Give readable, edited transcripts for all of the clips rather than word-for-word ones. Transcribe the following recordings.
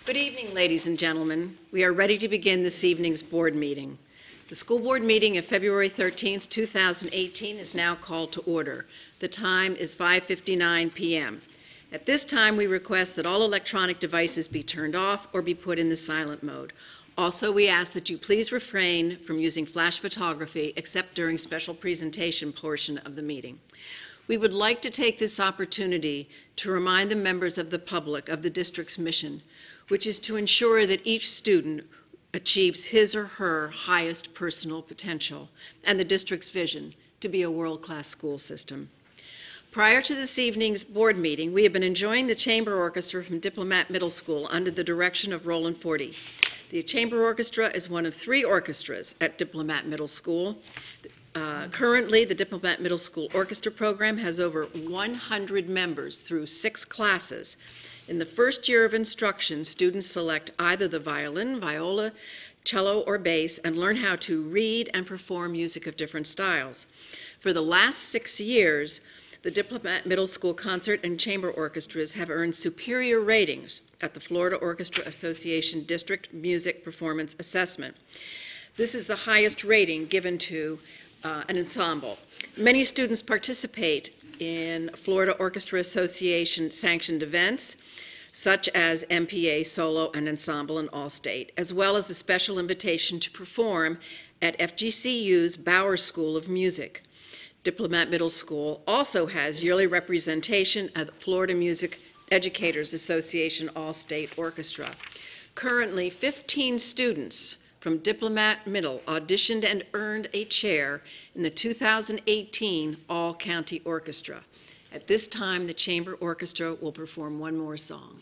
Good evening, ladies and gentlemen. We are ready to begin this evening's board meeting. The school board meeting of February 13th, 2018 is now called to order. The time is 5:59 p.m. At this time, we request that all electronic devices be turned off or be put in the silent mode. Also, we ask that you please refrain from using flash photography except during special presentation portion of the meeting. We would like to take this opportunity to remind the members of the public of the district's mission, which is to ensure that each student achieves his or her highest personal potential and the district's vision to be a world-class school system. Prior to this evening's board meeting, we have been enjoying the chamber orchestra from Diplomat Middle School under the direction of Roland Forty. The chamber orchestra is one of 3 orchestras at Diplomat Middle School. Currently, the Diplomat Middle School Orchestra program has over 100 members through 6 classes. In the first year of instruction, students select either the violin, viola, cello, or bass and learn how to read and perform music of different styles. For the last 6 years, the Diplomat Middle School concert and chamber orchestras have earned superior ratings at the Florida Orchestra Association District Music Performance Assessment. This is the highest rating given to an ensemble. Many students participate in Florida Orchestra Association sanctioned events, such as MPA, solo, and ensemble and all-state, as well as a special invitation to perform at FGCU's Bauer School of Music. Diplomat Middle School also has yearly representation at the Florida Music Educators Association All-State Orchestra. Currently, 15 students from Diplomat Middle auditioned and earned a chair in the 2018 All-County Orchestra. At this time, the chamber orchestra will perform one more song.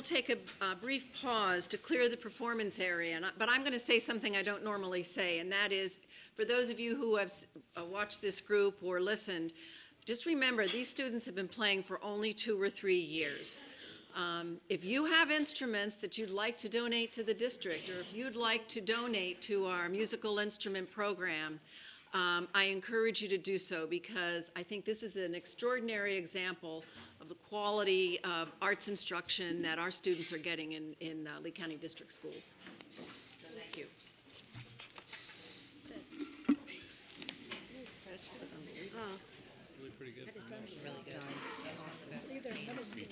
will take a brief pause to clear the performance area, but I'm going to say something I don't normally say, and that is, for those of you who have watched this group or listened, just remember these students have been playing for only 2 or 3 years. If you have instruments that you'd like to donate to the district, or if you'd like to donate to our musical instrument program, I encourage you to do so, because I think this is an extraordinary example of the quality of arts instruction that our students are getting in Lee County District Schools. So thank you. Really pretty good. Really good. Awesome.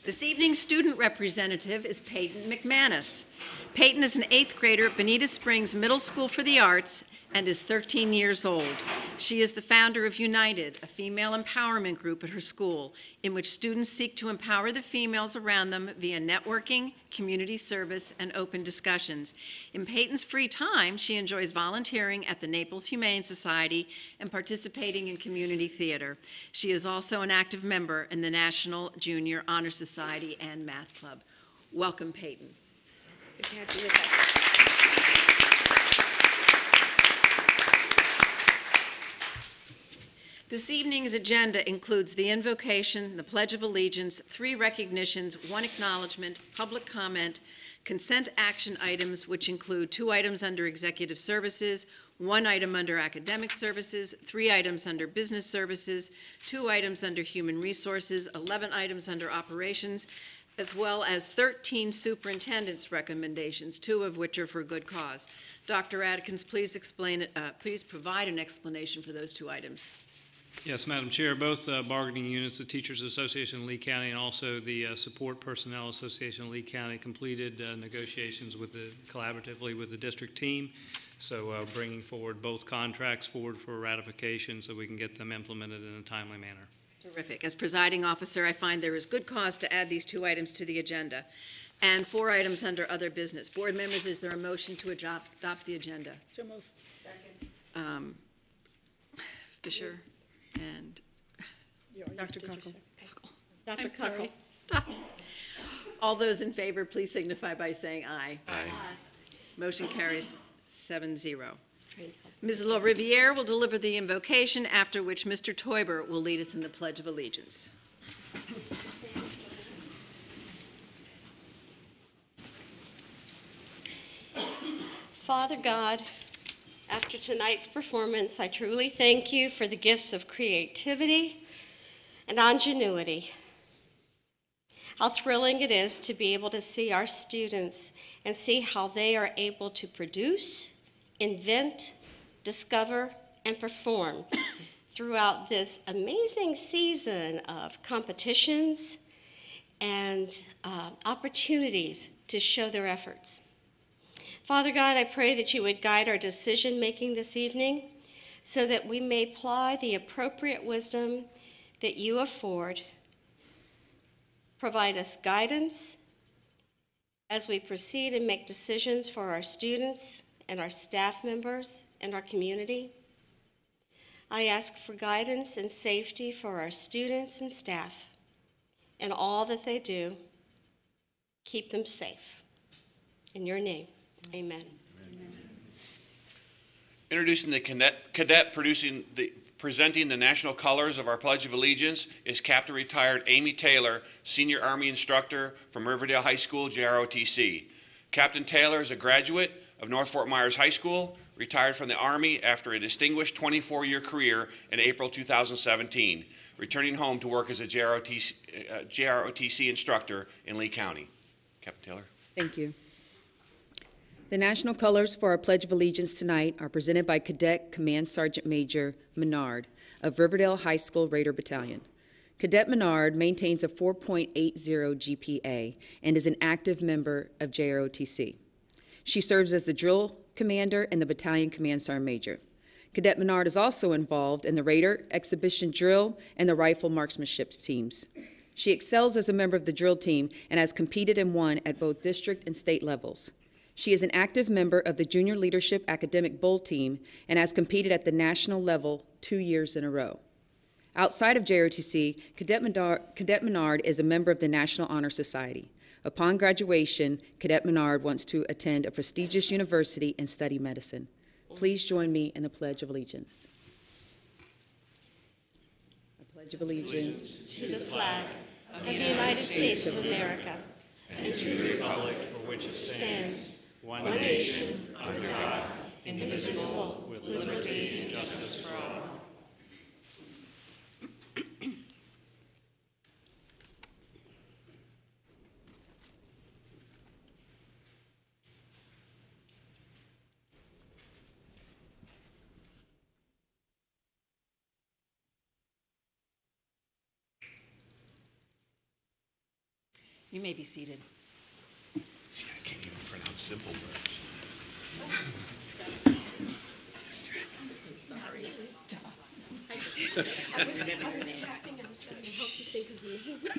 This evening's student representative is Peyton McManus. Peyton is an 8th grader at Bonita Springs Middle School for the Arts and is 13 years old. She is the founder of United, a female empowerment group at her school, in which students seek to empower the females around them via networking, community service, and open discussions. In Peyton's free time, she enjoys volunteering at the Naples Humane Society and participating in community theater. She is also an active member in the National Junior Honor Society and Math Club. Welcome, Peyton. Good to have you with us. This evening's agenda includes the invocation, the Pledge of Allegiance, 3 recognitions, 1 acknowledgement, public comment, consent action items, which include 2 items under Executive Services, 1 item under Academic Services, 3 items under Business Services, 2 items under Human Resources, 11 items under Operations, as well as 13 superintendent's recommendations, 2 of which are for good cause. Dr. Adkins, please provide an explanation for those 2 items. Yes, Madam Chair, both bargaining units, the Teachers Association of Lee County and also the Support Personnel Association of Lee County, completed negotiations collaboratively with the district team. So bringing forward both contracts forward for ratification so we can get them implemented in a timely manner. Terrific. As presiding officer, I find there is good cause to add these 2 items to the agenda. And 4 items under other business. Board members, is there a motion to adopt the agenda? So move. Second. Fisher and Dr. Cockle. Dr. Cockle. All those in favor, please signify by saying aye. Aye. Motion carries 7-0. Ms. LaRiviere will deliver the invocation, after which Mr. Teuber will lead us in the Pledge of Allegiance. Father God, after tonight's performance, I truly thank you for the gifts of creativity and ingenuity. How thrilling it is to be able to see our students and see how they are able to produce, invent, discover, and perform throughout this amazing season of competitions and opportunities to show their efforts. Father God, I pray that you would guide our decision-making this evening. so that we may apply the appropriate wisdom that you afford. Provide us guidance as we proceed and make decisions for our students and our staff members and our community. I ask for guidance and safety for our students and staff in all that they do. Keep them safe. In your name, amen. Introducing the cadet presenting the national colors of our Pledge of Allegiance is Captain Retired Amy Taylor, Senior Army Instructor from Riverdale High School, JROTC. Captain Taylor is a graduate of North Fort Myers High School, retired from the Army after a distinguished 24-year career in April 2017, returning home to work as a JROTC instructor in Lee County. Captain Taylor. Thank you. The national colors for our Pledge of Allegiance tonight are presented by Cadet Command Sergeant Major Menard of Riverdale High School Raider Battalion. Cadet Menard maintains a 4.80 GPA and is an active member of JROTC. She serves as the drill commander and the battalion command sergeant major. Cadet Menard is also involved in the Raider, exhibition drill, and the rifle marksmanship teams. She excels as a member of the drill team and has competed and won at both district and state levels. She is an active member of the Junior Leadership Academic Bowl team and has competed at the national level 2 years in a row. Outside of JROTC, Cadet Menard is a member of the National Honor Society. Upon graduation, Cadet Menard wants to attend a prestigious university and study medicine. Please join me in the Pledge of Allegiance. I pledge of allegiance To the flag of the United States of America and to the republic For which it stands one one nation, under God, indivisible, with liberty and justice for all. You may be seated. See, I can't even pronounce simple words. I was tapping, I was trying to help you think of the name.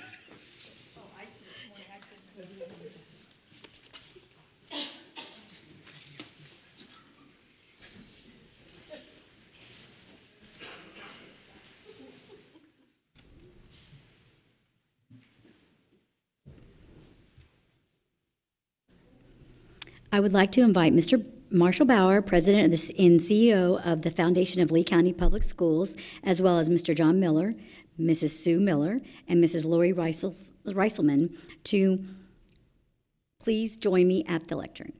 I would like to invite Mr. Marshall Bauer, President and CEO of the Foundation of Lee County Public Schools, as well as Mr. John Miller, Mrs. Sue Miller, and Mrs. Lori Reiselman, to please join me at the lectern.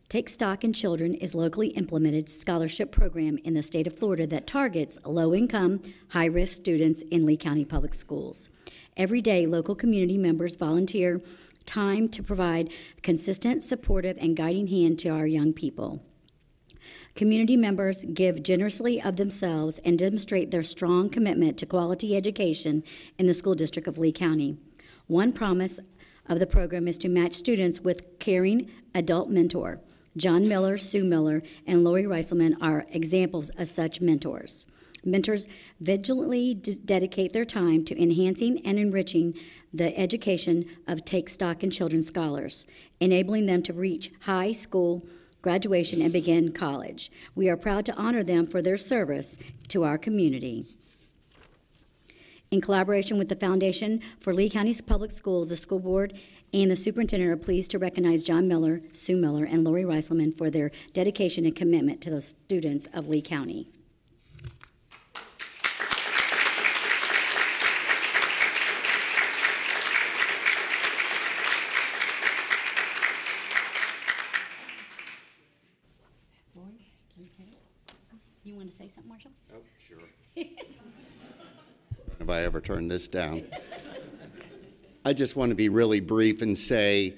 Take Stock in Children is a locally implemented scholarship program in the state of Florida that targets low-income, high-risk students in Lee County Public Schools. Every day, local community members volunteer time to provide consistent, supportive, and guiding hand to our young people. Community members give generously of themselves and demonstrate their strong commitment to quality education in the school district of Lee County. One promise of the program is to match students with caring adult mentor. John Miller, Sue Miller, and Lori Reiselman are examples of such mentors. Mentors vigilantly dedicate their time to enhancing and enriching the education of Take Stock in Children scholars, enabling them to reach high school graduation and begin college. We are proud to honor them for their service to our community. In collaboration with the Foundation for Lee County Public Schools, the school board and the superintendent are pleased to recognize John Miller, Sue Miller, and Lori Reiselman for their dedication and commitment to the students of Lee County. You want to say something, Marshall? Oh, sure. Have I ever turned this down? I just want to be really brief and say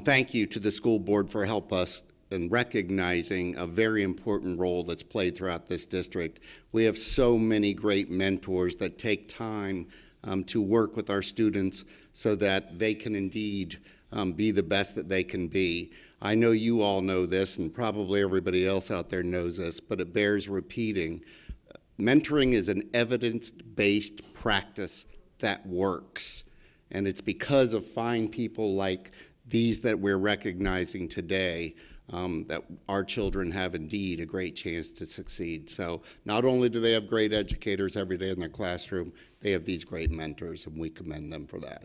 thank you to the school board for help us in recognizing a very important role that's played throughout this district. We have so many great mentors that take time to work with our students so that they can indeed be the best that they can be. I know you all know this, and probably everybody else out there knows this, but it bears repeating. Mentoring is an evidence-based practice that works, and it's because of fine people like these that we're recognizing today that our children have indeed a great chance to succeed. So not only do they have great educators every day in their classroom, they have these great mentors, and we commend them for that.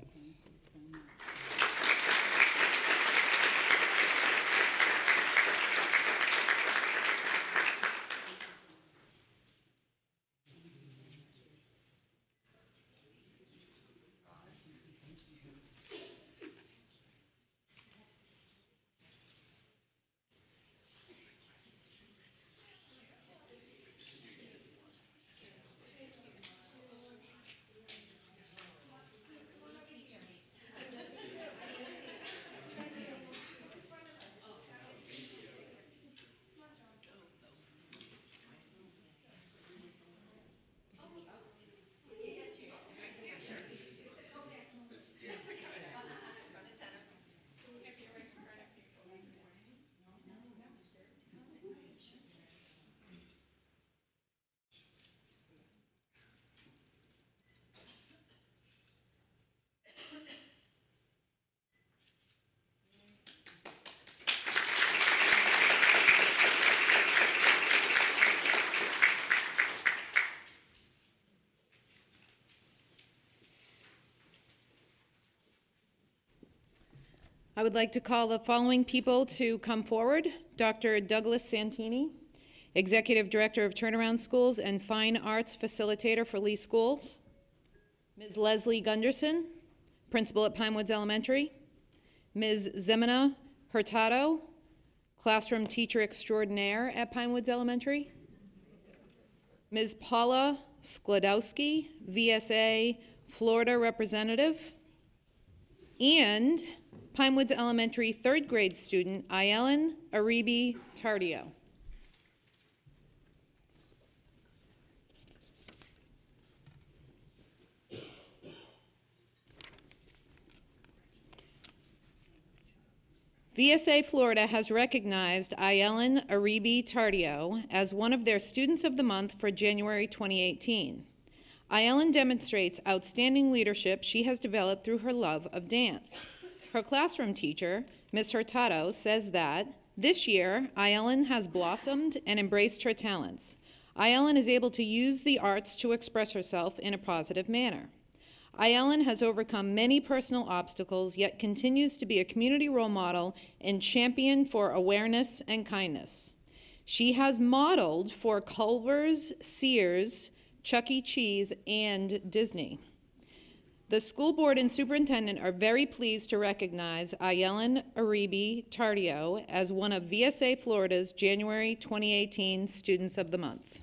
I would like to call the following people to come forward. Dr. Douglas Santini, Executive Director of Turnaround Schools and Fine Arts Facilitator for Lee Schools. Ms. Leslie Gunderson, Principal at Pinewoods Elementary. Ms. Zemina Hurtado, Classroom Teacher Extraordinaire at Pinewoods Elementary. Ms. Paula Sklodowski, VSA Florida Representative. And Pinewoods Elementary third grade student, Ayelen Aribi Tardio. VSA Florida has recognized Ayelen Aribi Tardio as one of their Students of the Month for January 2018. Ayelen demonstrates outstanding leadership she has developed through her love of dance. Her classroom teacher, Ms. Hurtado, says that this year, Ayelen has blossomed and embraced her talents. Ayelen is able to use the arts to express herself in a positive manner. Ayelen has overcome many personal obstacles, yet continues to be a community role model and champion for awareness and kindness. She has modeled for Culver's, Sears, Chuck E. Cheese, and Disney. The school board and superintendent are very pleased to recognize Ayelen Aribi Tardio as one of VSA Florida's January 2018 Students of the Month.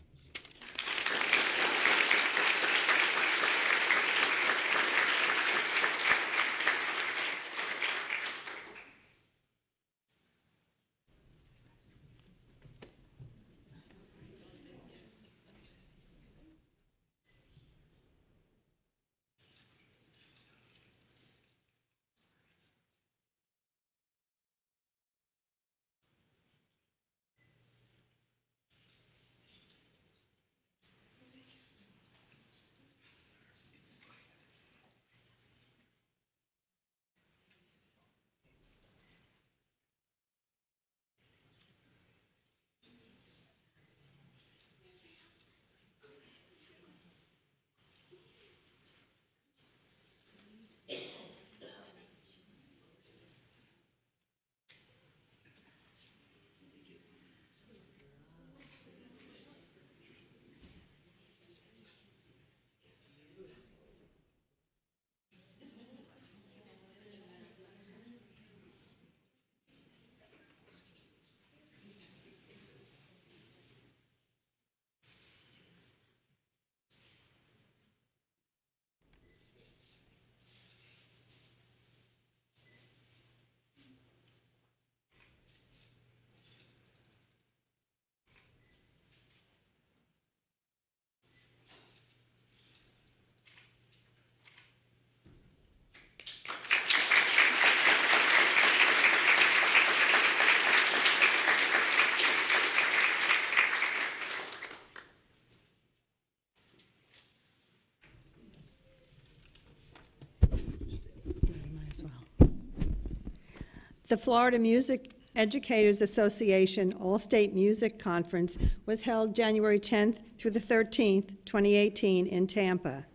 The Florida Music Educators Association All-State Music Conference was held January 10th through the 13th, 2018 in Tampa.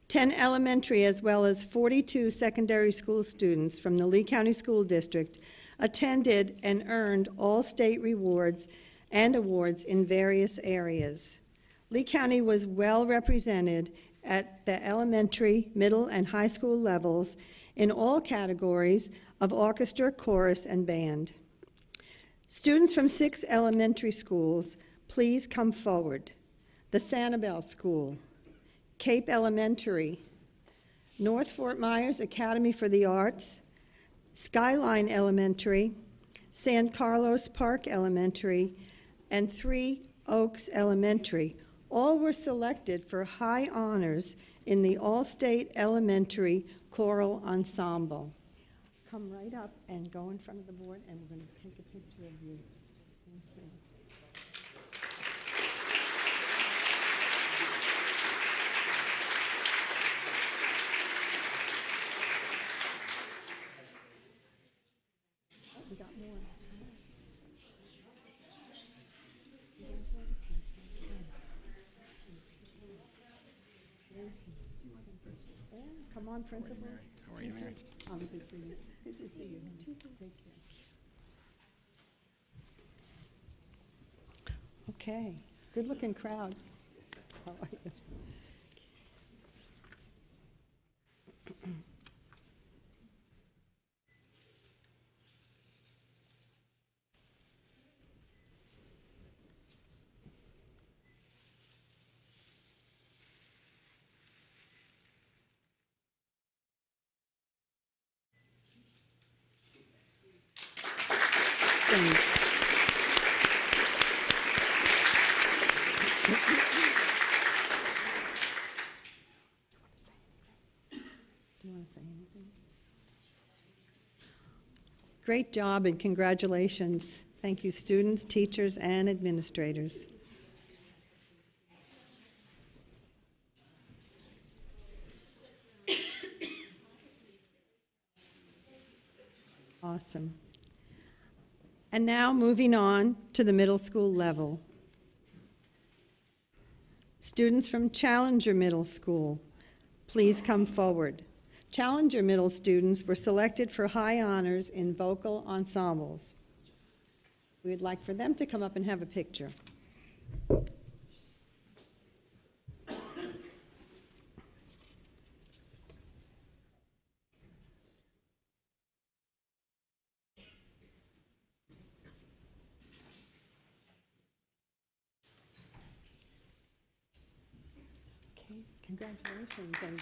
10 elementary as well as 42 secondary school students from the Lee County School District attended and earned all-state rewards and awards in various areas. Lee County was well represented at the elementary, middle, and high school levels in all categories of orchestra, chorus, and band. Students from 6 elementary schools, please come forward. The Sanibel School, Cape Elementary, North Fort Myers Academy for the Arts, Skyline Elementary, San Carlos Park Elementary, and 3 Oaks Elementary. All were selected for high honors in the All-State Elementary Choral Ensemble. Come right up and go in front of the board, and we're going to take a picture of you. Thank you. Oh, we got more. Come on, principals. How are you, Mary? Good to see you. Good to see you. Take care. Okay, good-looking crowd. How are you? Thanks. Do you want to say anything? Great job and congratulations. Thank you, students, teachers, and administrators. Awesome. And now moving on to the middle school level. Students from Challenger Middle School, please come forward. Challenger Middle students were selected for high honors in vocal ensembles. We would like for them to come up and have a picture. Congratulations. And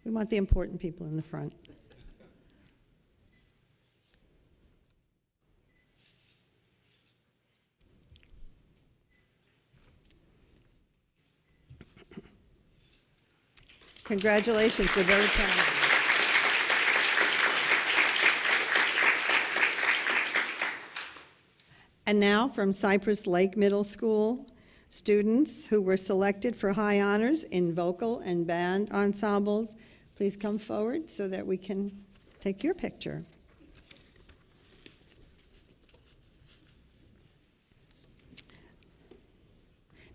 we want the important people in the front. Congratulations, we're very proud of you. And now from Cypress Lake Middle School, students who were selected for high honors in vocal and band ensembles, please come forward so that we can take your picture.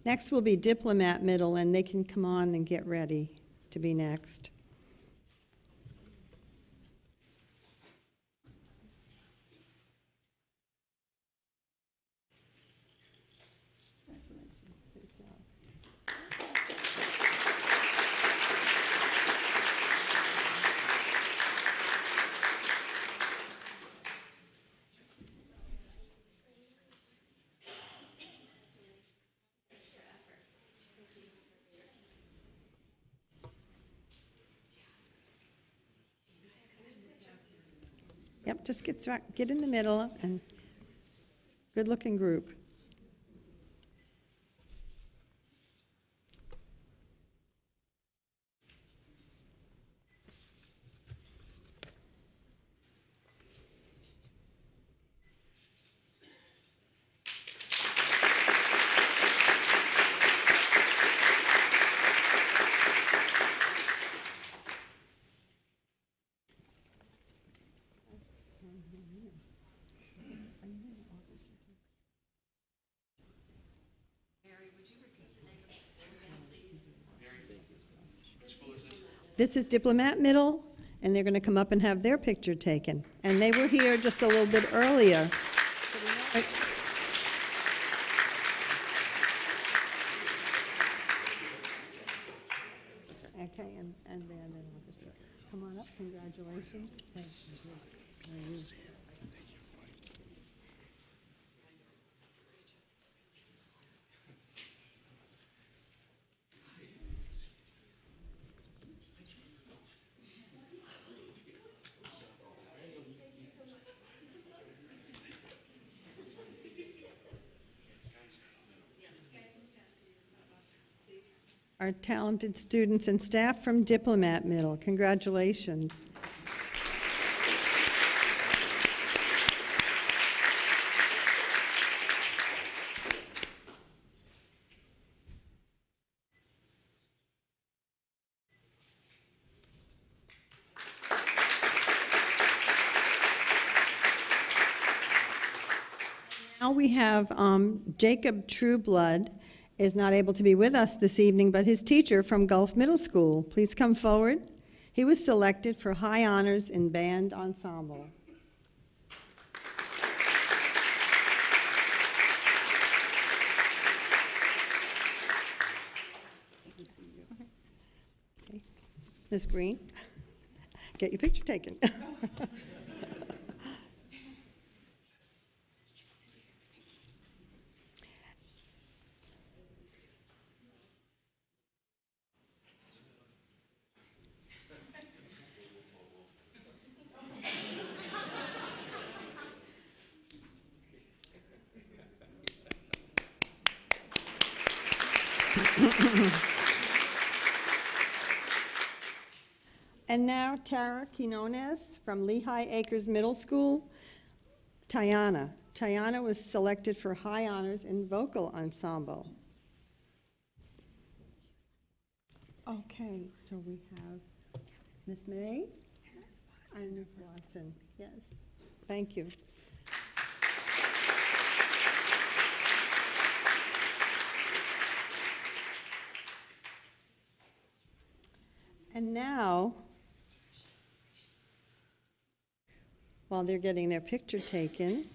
Next will be Diplomat Middle, and they can come on and get ready to be next. Yep, just get in the middle, and good-looking group. This is Diplomat Middle, and they're going to come up and have their picture taken. And they were here just a little bit earlier. Okay, and then orchestra. Come on up, congratulations. Thank you. Our talented students and staff from Diplomat Middle, congratulations. Now we have Jacob Trueblood is not able to be with us this evening, but his teacher from Gulf Middle School. Please come forward. He was selected for high honors in band ensemble. Okay. Ms. Green, get your picture taken. And now Tara Quinones from Lehigh Acres Middle School. Tiana. Tiana was selected for high honors in vocal ensemble. Okay, so we have Ms. May and Ms. Watson. Yes, thank you. And now, while they're getting their picture taken,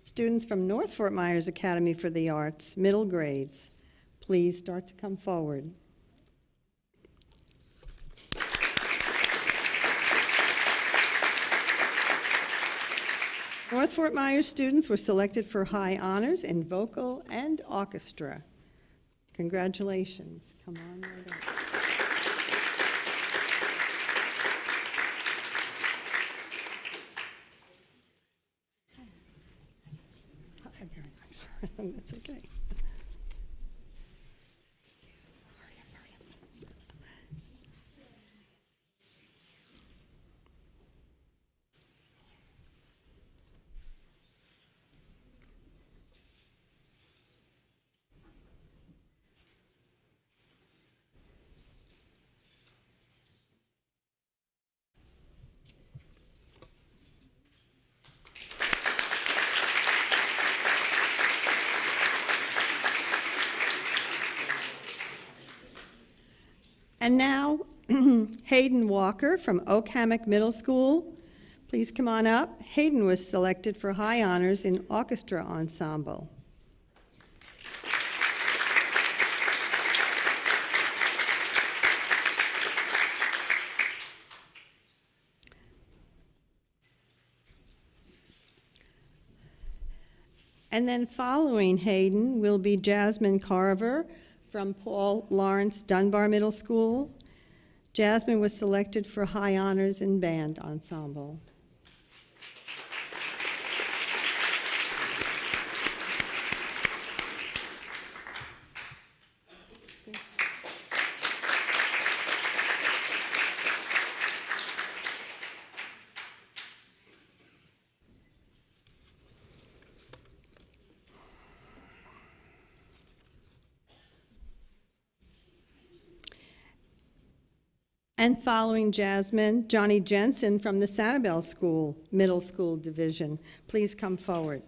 students from North Fort Myers Academy for the Arts, middle grades, please start to come forward. North Fort Myers students were selected for high honors in vocal and orchestra. Congratulations. Come on right up. That's okay. And now, Hayden Walker from Oak Hammock Middle School. Please come on up. Hayden was selected for high honors in orchestra ensemble. And then following Hayden will be Jasmine Carver from Paul Lawrence Dunbar Middle School. Jasmine was selected for high honors in band ensemble. And following Jasmine, Johnny Jensen from the Sanibel School, Middle School Division. Please come forward.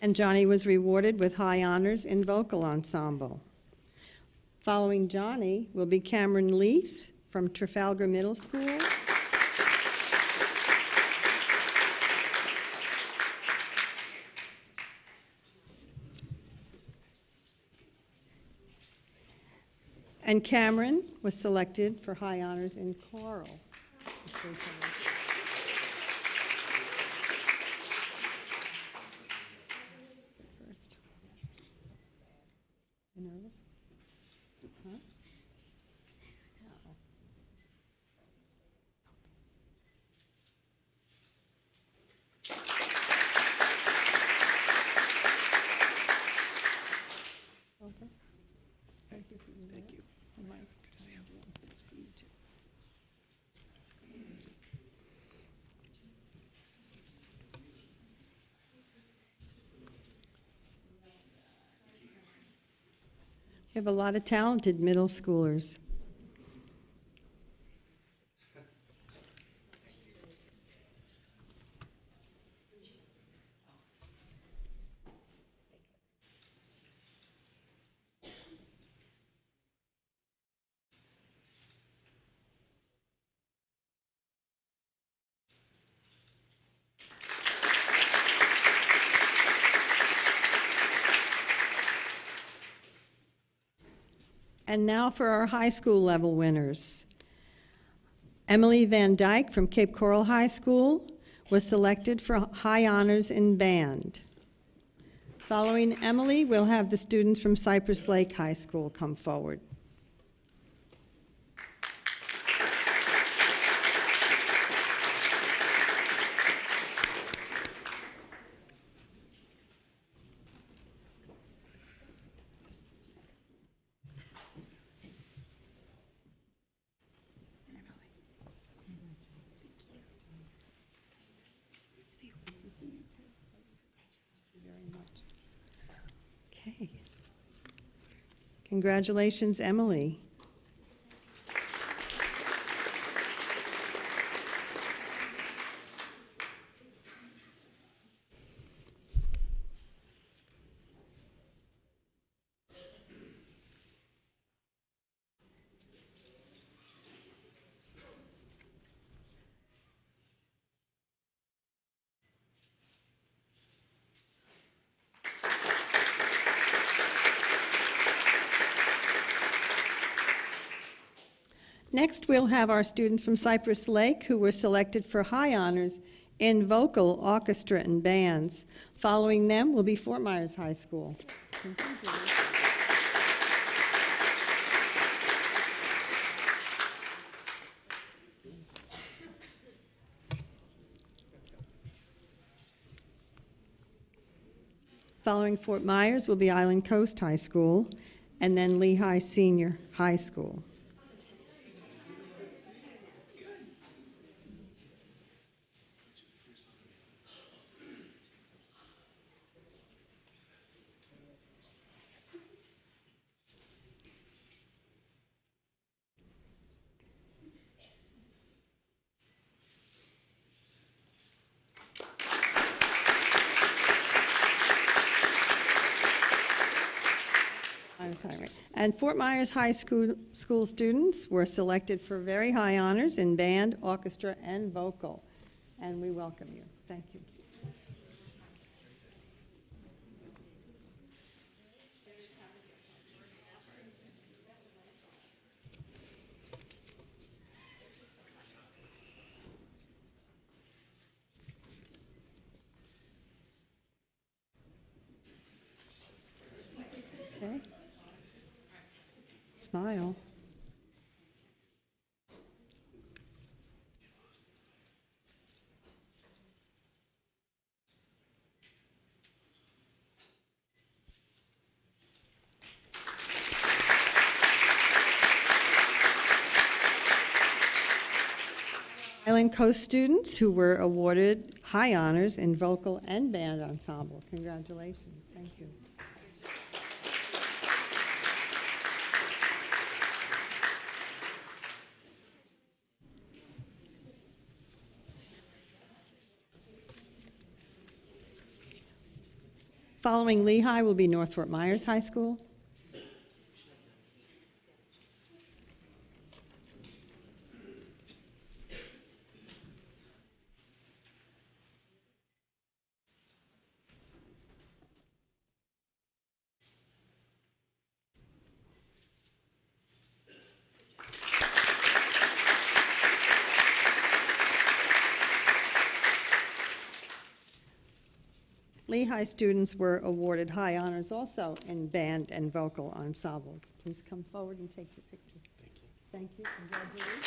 And Johnny was rewarded with high honors in vocal ensemble. Following Johnny will be Cameron Leith from Trafalgar Middle School. And Cameron was selected for high honors in choral. First. You nervous? Huh? Okay. Thank you. Thank you. Mike. Good to see you. Good to see you too. We have a lot of talented middle schoolers. And now for our high school level winners. Emily Van Dyke from Cape Coral High School was selected for high honors in band. Following Emily, we'll have the students from Cypress Lake High School come forward. Okay. Congratulations, Emily. Next, we'll have our students from Cypress Lake who were selected for high honors in vocal, orchestra, and bands. Following them will be Fort Myers High School. Following Fort Myers will be Island Coast High School, and then Lehigh Senior High School. And Fort Myers High School students were selected for very high honors in band, orchestra, and vocal. And we welcome you. Thank you. Okay. Smile. Island Coast students who were awarded high honors in vocal and band ensemble. Congratulations. Thank you. Following Lehigh will be North Fort Myers High School. Lehigh students were awarded high honors also in band and vocal ensembles. Please come forward and take your picture. Thank you. Thank you. Congratulations.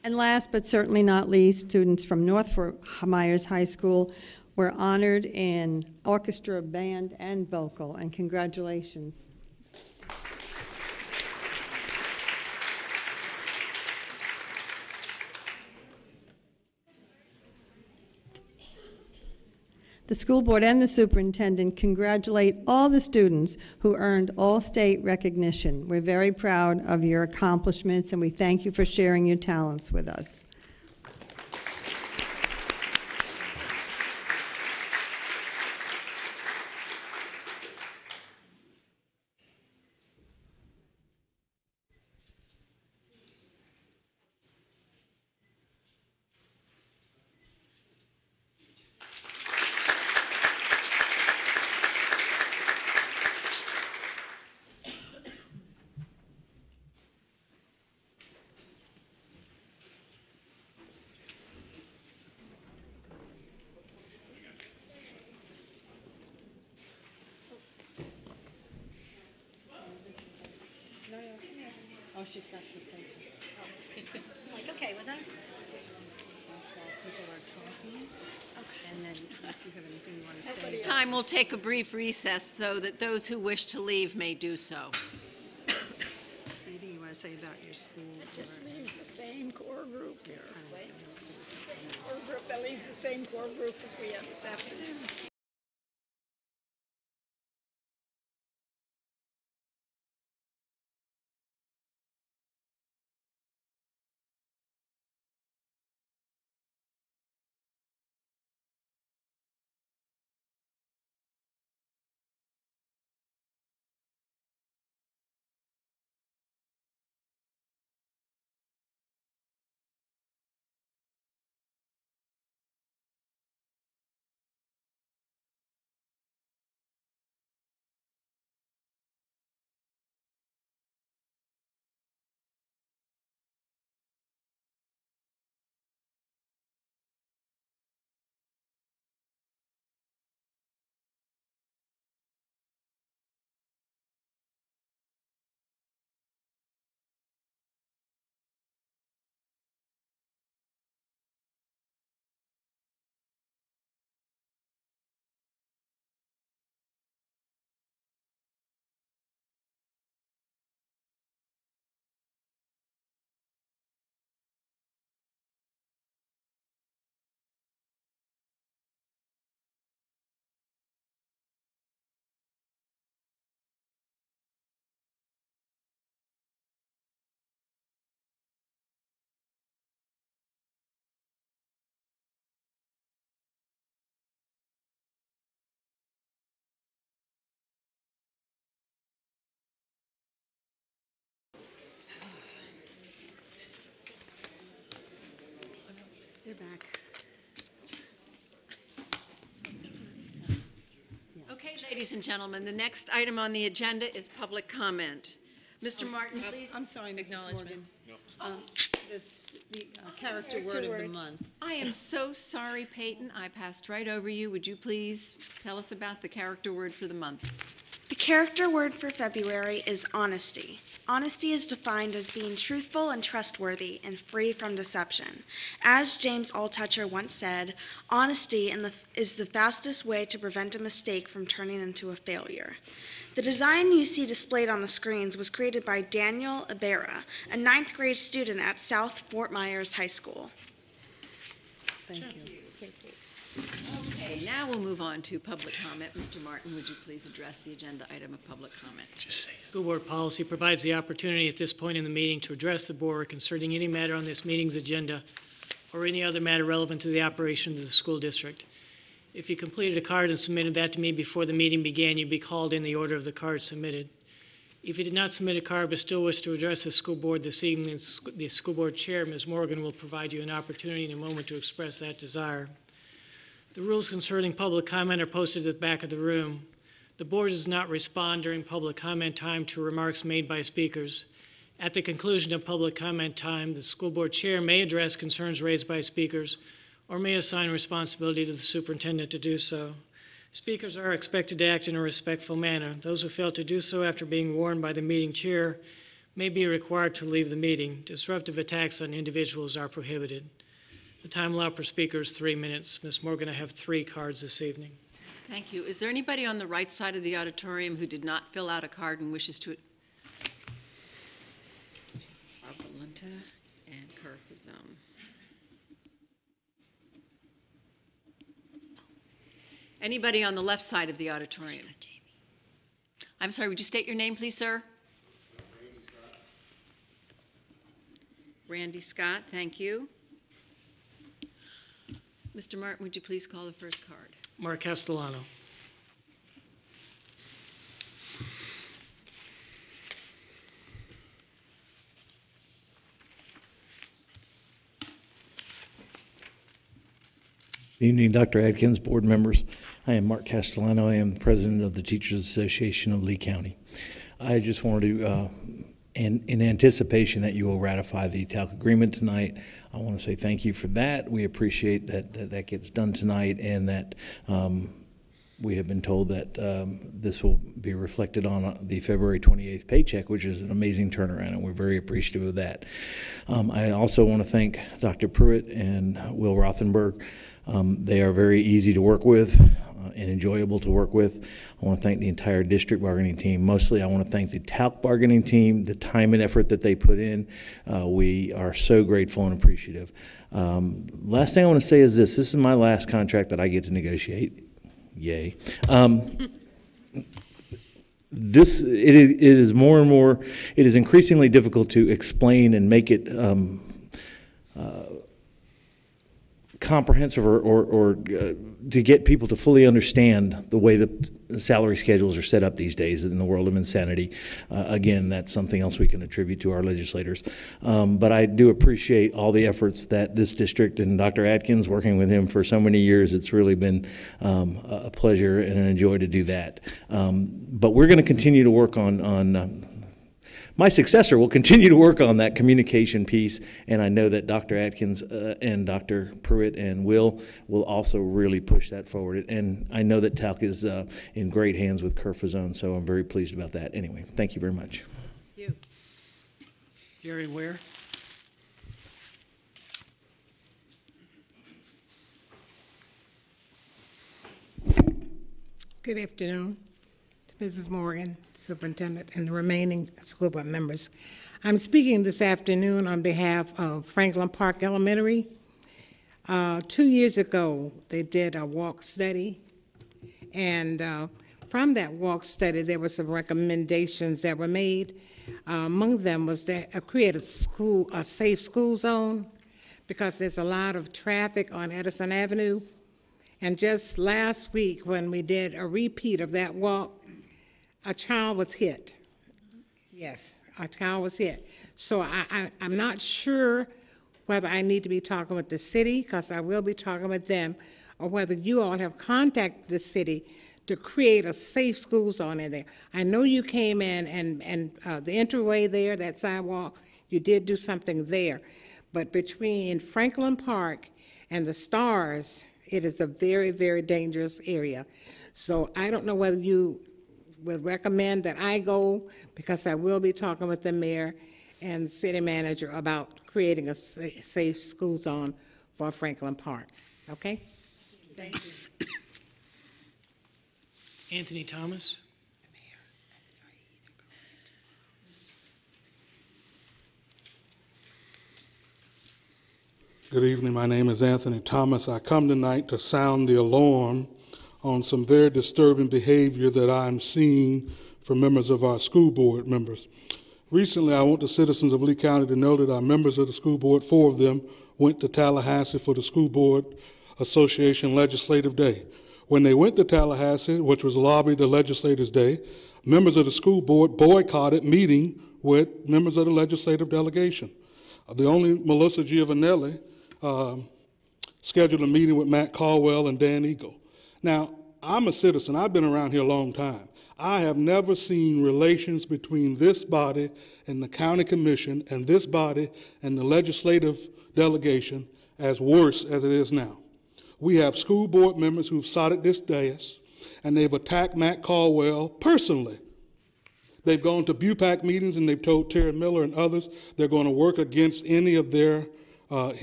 And last but certainly not least, students from North Fort Myers High School were honored in orchestra, band, and vocal, and congratulations. The school board and the superintendent congratulate all the students who earned all-state recognition. We're very proud of your accomplishments, and we thank you for sharing your talents with us. Oh, she's got some paper. Like, okay, was that? That's while people are talking. Okay. And then if you have anything you want to say. Time will take a brief recess so that those who wish to leave may do so. Anything you want to say about your school? It just leaves the same core group here. Same core group, that leaves the same core group as we had this afternoon. They're back. Okay, ladies and gentlemen, the next item on the agenda is public comment. Mr. Martin, please. I'm sorry, Mrs. Morgan. The character Character word of the word. month. I am so sorry, Peyton. I passed right over you. Would you please tell us about the character word for the month? The character word for February is honesty. Honesty is defined as being truthful and trustworthy and free from deception. As James Altucher once said, honesty is the fastest way to prevent a mistake from turning into a failure. The design you see displayed on the screens was created by Daniel Ibarra, a 9th grade student at South Fort Myers High School. Thank you. Okay, now we'll move on to public comment. Mr. Martin, would you please address the agenda item of public comment? School board policy provides the opportunity at this point in the meeting to address the board concerning any matter on this meeting's agenda or any other matter relevant to the operation of the school district. If you completed a card and submitted that to me before the meeting began, you'd be called in the order of the card submitted. If you did not submit a card but still wish to address the school board this evening, the school board chair, Ms. Morgan, will provide you an opportunity in a moment to express that desire. The rules concerning public comment are posted at the back of the room. The board does not respond during public comment time to remarks made by speakers. At the conclusion of public comment time, the school board chair may address concerns raised by speakers or may assign responsibility to the superintendent to do so. Speakers are expected to act in a respectful manner. Those who fail to do so after being warned by the meeting chair may be required to leave the meeting. Disruptive attacks on individuals are prohibited. The time allowed per speaker is 3 minutes. Ms. Morgan, I have 3 cards this evening. Thank you. Is there anybody on the right side of the auditorium who did not fill out a card and wishes to? Arbolenta and Carfazone. Anybody on the left side of the auditorium? I'm sorry, would you state your name, please, sir? Randy Scott, thank you. Mr. Martin, would you please call the first card? Mark Castellano. Good evening, Dr. Adkins, board members. I am Mark Castellano. I am the president of the Teachers Association of Lee County. I just wanted to, in anticipation that you will ratify the TALC agreement tonight, I want to say thank you for that. We appreciate that gets done tonight, and that we have been told that this will be reflected on the February 28th paycheck, which is an amazing turnaround, and we're very appreciative of that. I also want to thank Dr. Pruitt and Will Rothenberg. They are very easy to work with and enjoyable to work with. I want to thank the entire district bargaining team. Mostly, I want to thank the TALC bargaining team, the time and effort that they put in. We are so grateful and appreciative. Last thing I want to say is this. This is my last contract that I get to negotiate. Yay. It is more and more, it is increasingly difficult to explain and make it comprehensive or to get people to fully understand the way the salary schedules are set up these days in the world of insanity. Again, that's something else we can attribute to our legislators. But I do appreciate all the efforts that this district and Dr. Adkins, working with him for so many years, it's really been a pleasure and an joy to do that. But we're going to continue to work on my successor will continue to work on that communication piece, and I know that Dr. Adkins and Dr. Pruitt and Will also really push that forward. And I know that TALC is in great hands with Carfazone, so I'm very pleased about that. Anyway, thank you very much. Thank you. Jerry Ware. Good afternoon. Mrs. Morgan, Superintendent, and the remaining school board members. I'm speaking this afternoon on behalf of Franklin Park Elementary. 2 years ago, they did a walk study, and from that walk study, there were some recommendations that were made. Among them was to create a safe school zone, because there's a lot of traffic on Edison Avenue. And just last week, when we did a repeat of that walk, a child was hit. Yes, a child was hit. So I'm not sure whether I need to be talking with the city, because I will be talking with them, or whether you all have contacted the city to create a safe school zone in there. I know you came in and the entryway there, that sidewalk, you did do something there. But between Franklin Park and the Stars, it is a very, very dangerous area. So I don't know whether you would recommend that I go, because I will be talking with the mayor and the city manager about creating a safe school zone for Franklin Park. Okay? Thank you. Anthony Thomas. Good evening. My name is Anthony Thomas. I come tonight to sound the alarm on some very disturbing behavior that I'm seeing from members of our school board members. Recently, I want the citizens of Lee County to know that our members of the school board, 4 of them, went to Tallahassee for the School Board Association Legislative Day. When they went to Tallahassee, which was lobbied the Legislators' Day, members of the school board boycotted meeting with members of the legislative delegation. The only Melissa Giovanelli scheduled a meeting with Matt Caldwell and Dan Eagle. Now, I'm a citizen. I've been around here a long time. I have never seen relations between this body and the county commission and this body and the legislative delegation as worse as it is now. We have school board members who've sat at this dais and they've attacked Matt Caldwell personally. They've gone to BUPAC meetings and they've told Terry Miller and others they're going to work against any of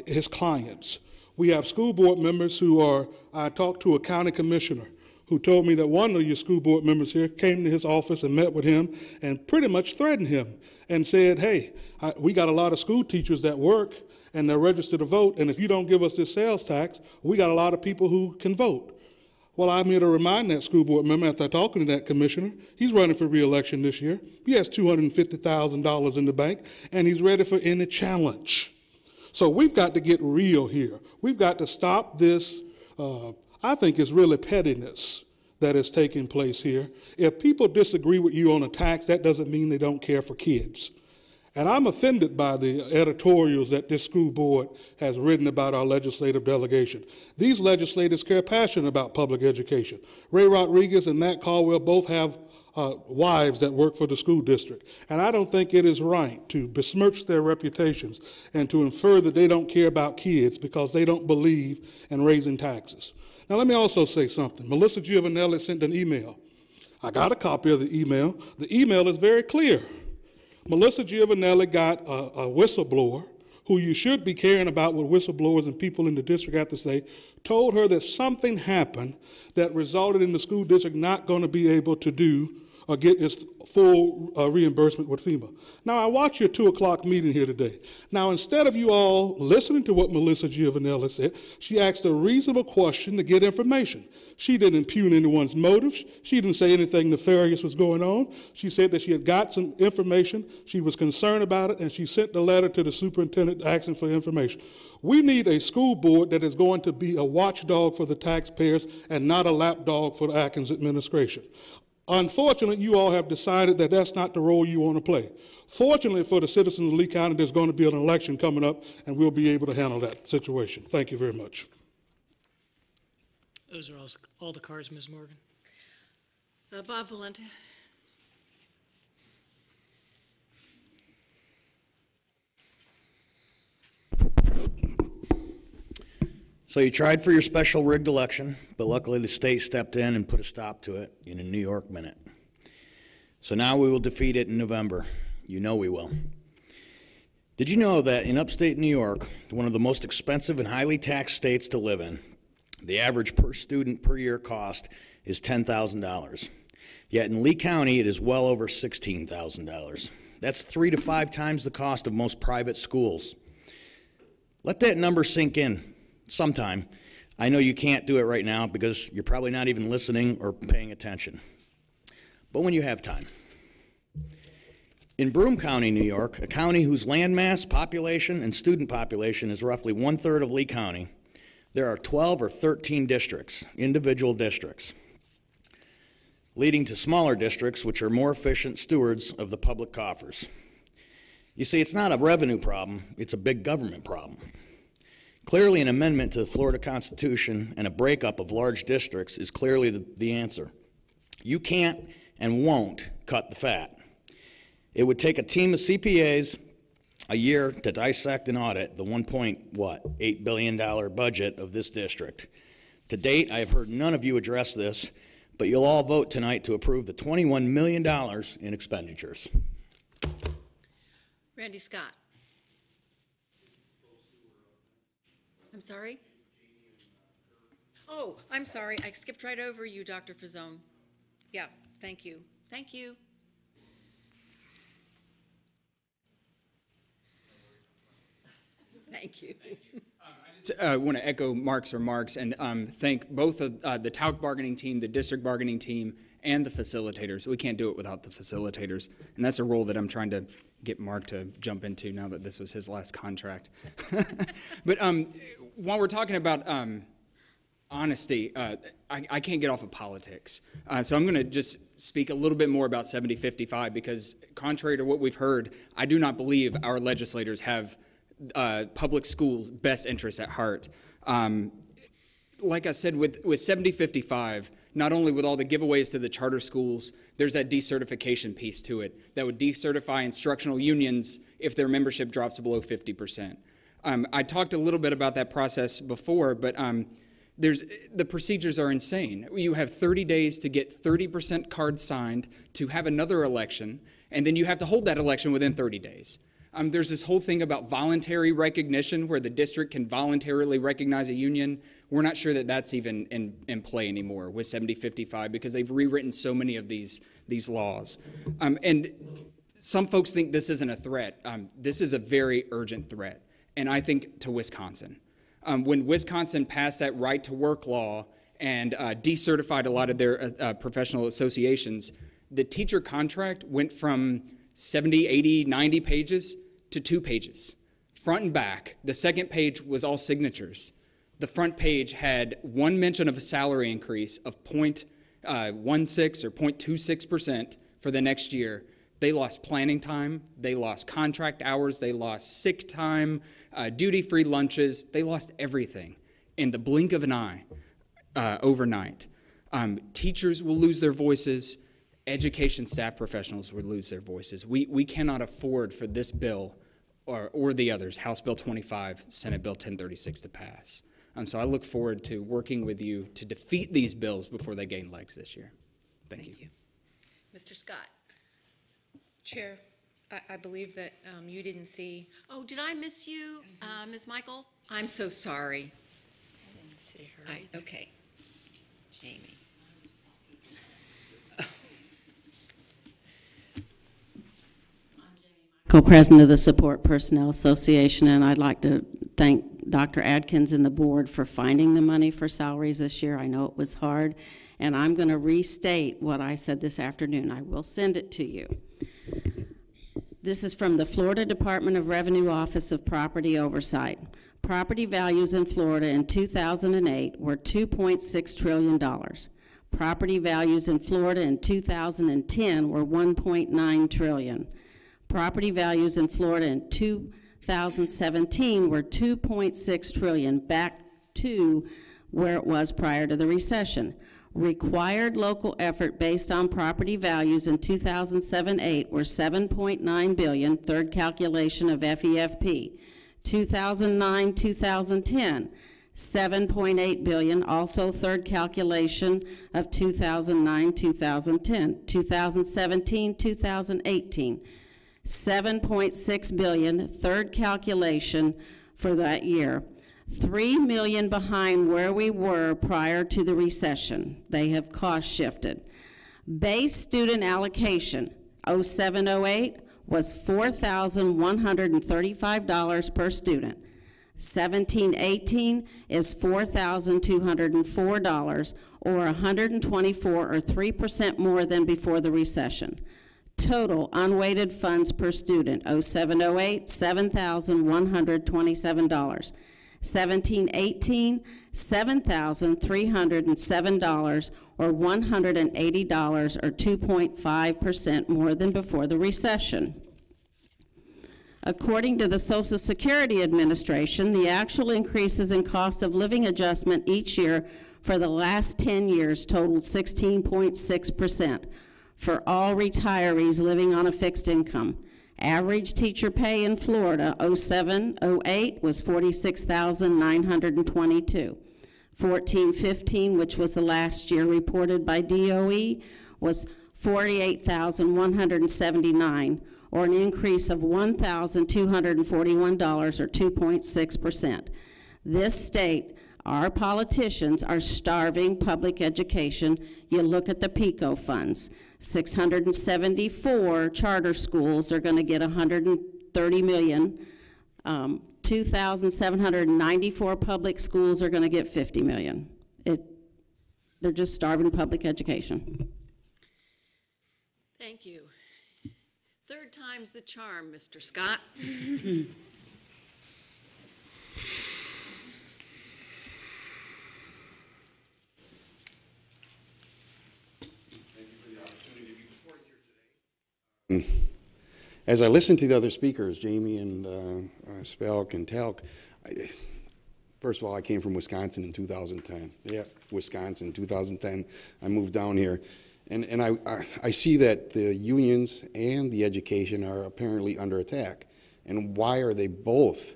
his clients. We have school board members who are, I talked to a county commissioner who told me that one of your school board members here came to his office and met with him and pretty much threatened him and said, hey, we got a lot of school teachers that work and they're registered to vote, and if you don't give us this sales tax, we got a lot of people who can vote. Well, I'm here to remind that school board member, after talking to that commissioner, he's running for re-election this year. He has $250,000 in the bank, and he's ready for any challenge. So we've got to get real here. We've got to stop this, I think it's really pettiness that is taking place here. If people disagree with you on a tax, that doesn't mean they don't care for kids. And I'm offended by the editorials that this school board has written about our legislative delegation. These legislators care passionately about public education. Ray Rodriguez and Matt Caldwell both have wives that work for the school district. And I don't think it is right to besmirch their reputations and to infer that they don't care about kids because they don't believe in raising taxes. Now, let me also say something. Melissa Giovanelli sent an email. I got a copy of the email. The email is very clear. Melissa Giovanelli got a whistleblower who you should be caring about what whistleblowers and people in the district have to say, told her that something happened that resulted in the school district not going to be able to do or get its full reimbursement with FEMA. Now, I watched your 2 o'clock meeting here today. Now, instead of you all listening to what Melissa Giovanelli said, she asked a reasonable question to get information. She didn't impugn anyone's motives. She didn't say anything nefarious was going on. She said that she had got some information, she was concerned about it, and she sent the letter to the superintendent asking for information. We need a school board that is going to be a watchdog for the taxpayers and not a lapdog for the Atkins administration. Unfortunately, you all have decided that that's not the role you want to play. Fortunately for the citizens of Lee County, there's going to be an election coming up, and we'll be able to handle that situation. Thank you very much. Those are all the cards, Ms. Morgan. Bob Valente. So you tried for your special rigged election, but luckily the state stepped in and put a stop to it in a New York minute. So now we will defeat it in November. You know we will. Did you know that in upstate New York, one of the most expensive and highly taxed states to live in, the average per student per year cost is $10,000. Yet in Lee County, it is well over $16,000. That's 3 to 5 times the cost of most private schools. Let that number sink in. Sometime. I know you can't do it right now because you're probably not even listening or paying attention. But when you have time. In Broome County, New York, a county whose landmass, population, and student population is roughly 1/3 of Lee County, there are 12 or 13 districts, individual districts, leading to smaller districts which are more efficient stewards of the public coffers. You see, it's not a revenue problem, it's a big government problem. Clearly, an amendment to the Florida Constitution and a breakup of large districts is clearly the answer. You can't and won't cut the fat. It would take a team of CPAs a year to dissect and audit the $1.8 billion budget of this district. To date, I have heard none of you address this, But you'll all vote tonight to approve the $21 million in expenditures. Randy Scott. I'm sorry? Oh, I'm sorry. I skipped right over you, Dr. Fazone. Yeah, thank you. Thank you. Thank you. I want to echo Mark's remarks and thank both of the TALC bargaining team, the district bargaining team, and the facilitators. We can't do it without the facilitators, and that's a role that I'm trying to get Mark to jump into now that this was his last contract. But while we're talking about honesty, I can't get off of politics. So I'm going to just speak a little bit more about 7055 because contrary to what we've heard, I do not believe our legislators have public schools' best interests at heart. Like I said, with 7055, not only with all the giveaways to the charter schools, there's that decertification piece to it that would decertify instructional unions if their membership drops below 50%. I talked a little bit about that process before, but the procedures are insane. You have 30 days to get 30% cards signed to have another election, and then you have to hold that election within 30 days. There's this whole thing about voluntary recognition where the district can voluntarily recognize a union. We're not sure that that's even in play anymore with 7055 because they've rewritten so many of these laws. And some folks think this isn't a threat. This is a very urgent threat, and I think to Wisconsin. When Wisconsin passed that right-to-work law and decertified a lot of their professional associations, the teacher contract went from 70, 80, 90 pages to 2 pages, front and back. The second page was all signatures. The front page had one mention of a salary increase of 0.16 or 0.26% for the next year. They lost planning time, they lost contract hours, they lost sick time, duty-free lunches, they lost everything in the blink of an eye overnight. Teachers will lose their voices. Education staff professionals would lose their voices. We cannot afford for this bill or the others, House Bill 25, Senate Bill 1036, to pass. And so I look forward to working with you to defeat these bills before they gain legs this year. Thank you. Mr. Scott. Chair, I believe that you didn't see. Oh, did I miss you, Ms. Michael? I'm so sorry. I didn't see her. Okay. Jamie. Co-president of the Support Personnel Association, and I'd like to thank Dr. Adkins and the board for finding the money for salaries this year. I know it was hard, and I'm going to restate what I said this afternoon. I will send it to you. This is from the Florida Department of Revenue Office of Property Oversight. Property values in Florida in 2008 were $2.6 trillion. Property values in Florida in 2010 were $1.9 trillion. Property values in Florida in 2017 were $2.6 trillion, back to where it was prior to the recession. Required local effort based on property values in 2007-8 were $7.9 billion, third calculation of FEFP. 2009-2010, $7.8 billion, also third calculation of 2009-2010. 2017-2018, $7.6 billion, third calculation for that year. $3 million behind where we were prior to the recession. They have cost shifted. Base student allocation, 07-08, was $4,135 per student. 17-18 is $4,204, or $124 or 3% more than before the recession. Total unweighted funds per student, 07-08, $7,127. 17-18, $7,307, or $180 or 2.5% more than before the recession. According to the Social Security Administration, the actual increases in cost of living adjustment each year for the last 10 years totaled 16.6% for all retirees living on a fixed income. Average teacher pay in Florida, 07-08, was $46,922. 14-15, which was the last year reported by DOE, was $48,179, or an increase of $1,241, or 2.6%. This state, our politicians are starving public education. You look at the PICO funds. 674 charter schools are going to get $130 million. 2,794 public schools are going to get $50 million. They're just starving public education. Thank you. Third time's the charm, Mr. Scott. As I listened to the other speakers, Jamie and Spelk and Talc, first of all, I came from Wisconsin in 2010. Yeah, Wisconsin, 2010. I moved down here. And I see that the unions and the education are apparently under attack. And why are they both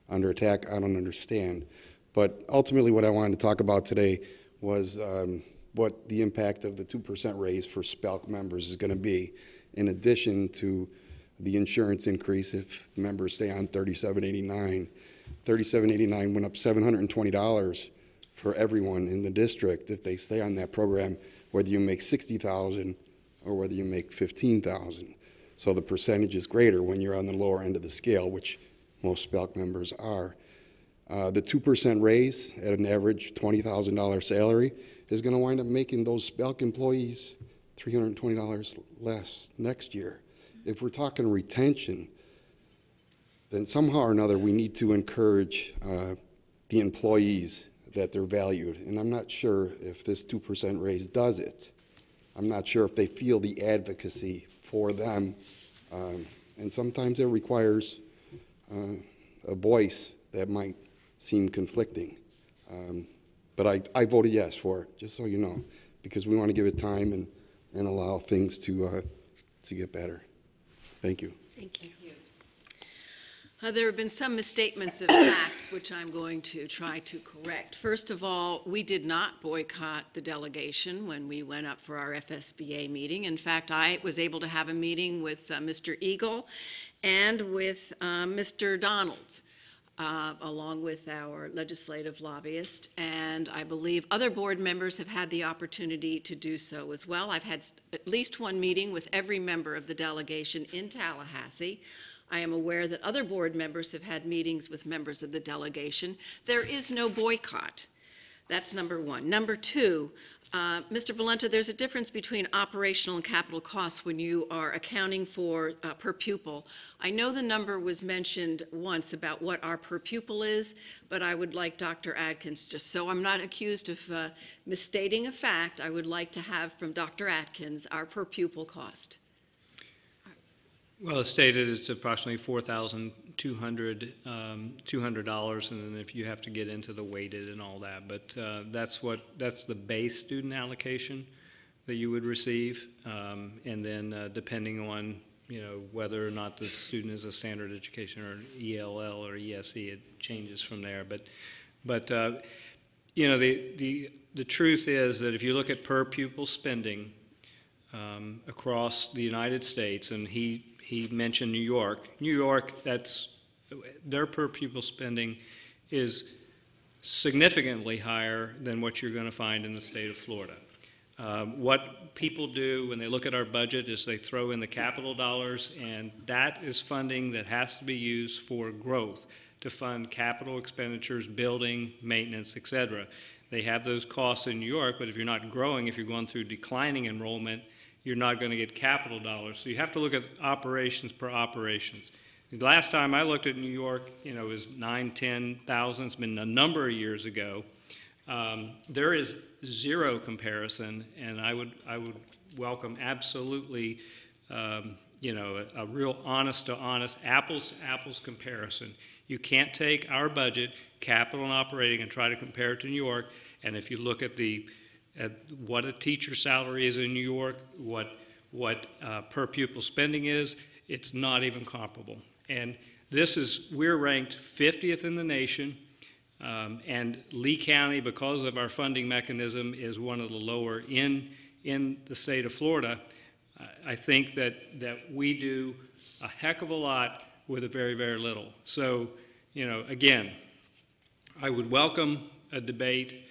under attack? I don't understand. But ultimately what I wanted to talk about today was what the impact of the 2% raise for Spelk members is going to be, in addition to the insurance increase if members stay on $37.89. $37.89 went up $720 for everyone in the district if they stay on that program, whether you make $60,000 or whether you make $15,000. So the percentage is greater when you're on the lower end of the scale, which most Spelk members are. The 2% raise at an average $20,000 salary is going to wind up making those Spelk employees $320 less next year. If we're talking retention, then somehow or another we need to encourage the employees that they're valued. And I'm not sure if this 2% raise does it. I'm not sure if they feel the advocacy for them. And sometimes it requires a voice that might seem conflicting. But I voted yes for it, just so you know, because we want to give it time and allow things to get better. Thank you. Thank you. There have been some misstatements of facts, which I'm going to try to correct. First of all, we did not boycott the delegation when we went up for our FSBA meeting. In fact, I was able to have a meeting with Mr. Eagle and with Mr. Donalds, along with our legislative lobbyist, and I believe other board members have had the opportunity to do so as well. I've had at least one meeting with every member of the delegation in Tallahassee. I am aware that other board members have had meetings with members of the delegation. There is no boycott. That's number one. Number two, Mr. Valenta, there's a difference between operational and capital costs when you are accounting for per pupil. I know the number was mentioned once about what our per pupil is, but I would like Dr. Adkins, just so I'm not accused of misstating a fact, I would like to have from Dr. Adkins our per pupil cost. Well, as stated, it's approximately $4,200, $200, and then if you have to get into the weighted and all that, but that's the base student allocation that you would receive, and then depending on whether or not the student is a standard education or ELL or ESE, it changes from there. But the truth is that if you look at per pupil spending across the United States, and he mentioned New York. New York, their per pupil spending is significantly higher than what you're going to find in the state of Florida. What people do when they look at our budget is they throw in the capital dollars, and that is funding that has to be used for growth, to fund capital expenditures, building, maintenance, etc. They have those costs in New York, but if you're not growing, if you're going through declining enrollment, you're not going to get capital dollars. So you have to look at operations per operations. The last time I looked at New York, it was 10,000. It's been a number of years ago. There is zero comparison, and I would welcome absolutely, a real honest to honest, apples to apples comparison. You can't take our budget, capital and operating, and try to compare it to New York. And if you look at what a teacher salary is in New York, what per pupil spending is, it's not even comparable. And we're ranked 50th in the nation And Lee County, because of our funding mechanism, is one of the lower in the state of Florida. I think that we do a heck of a lot with a very, very little. So, you know, again, I would welcome a debate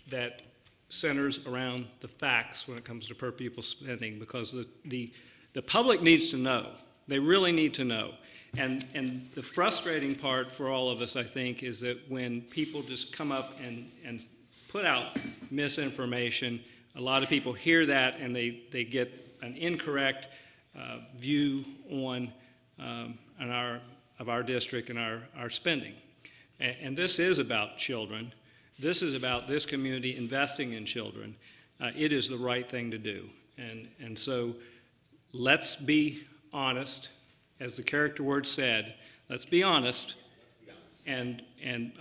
that centers around the facts when it comes to per pupil spending, because the public needs to know. They really need to know. And the frustrating part for all of us, I think, is that when people just come up and put out misinformation, a lot of people hear that and they get an incorrect view on our district and our spending. And this is about children. This is about this community investing in children. It is the right thing to do. And so let's be honest. As the character word said, let's be honest. And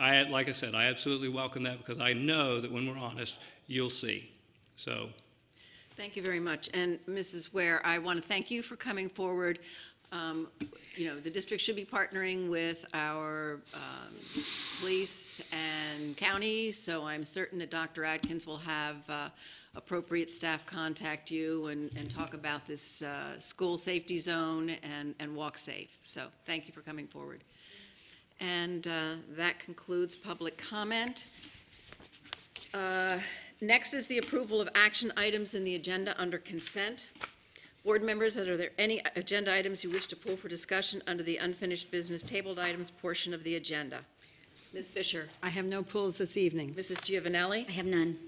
I, like I said, I absolutely welcome that, because I know that when we're honest, you'll see. So. Thank you very much. And Mrs. Ware, I want to thank you for coming forward. You know, the district should be partnering with our police and county, so I'm certain that Dr. Adkins will have appropriate staff contact you and talk about this school safety zone and walk safe. So thank you for coming forward. And that concludes public comment. Next is the approval of action items in the agenda under consent. Board members, are there any agenda items you wish to pull for discussion under the unfinished business tabled items portion of the agenda? Ms. Fisher. I have no pulls this evening. Mrs. Giovanelli. I have none.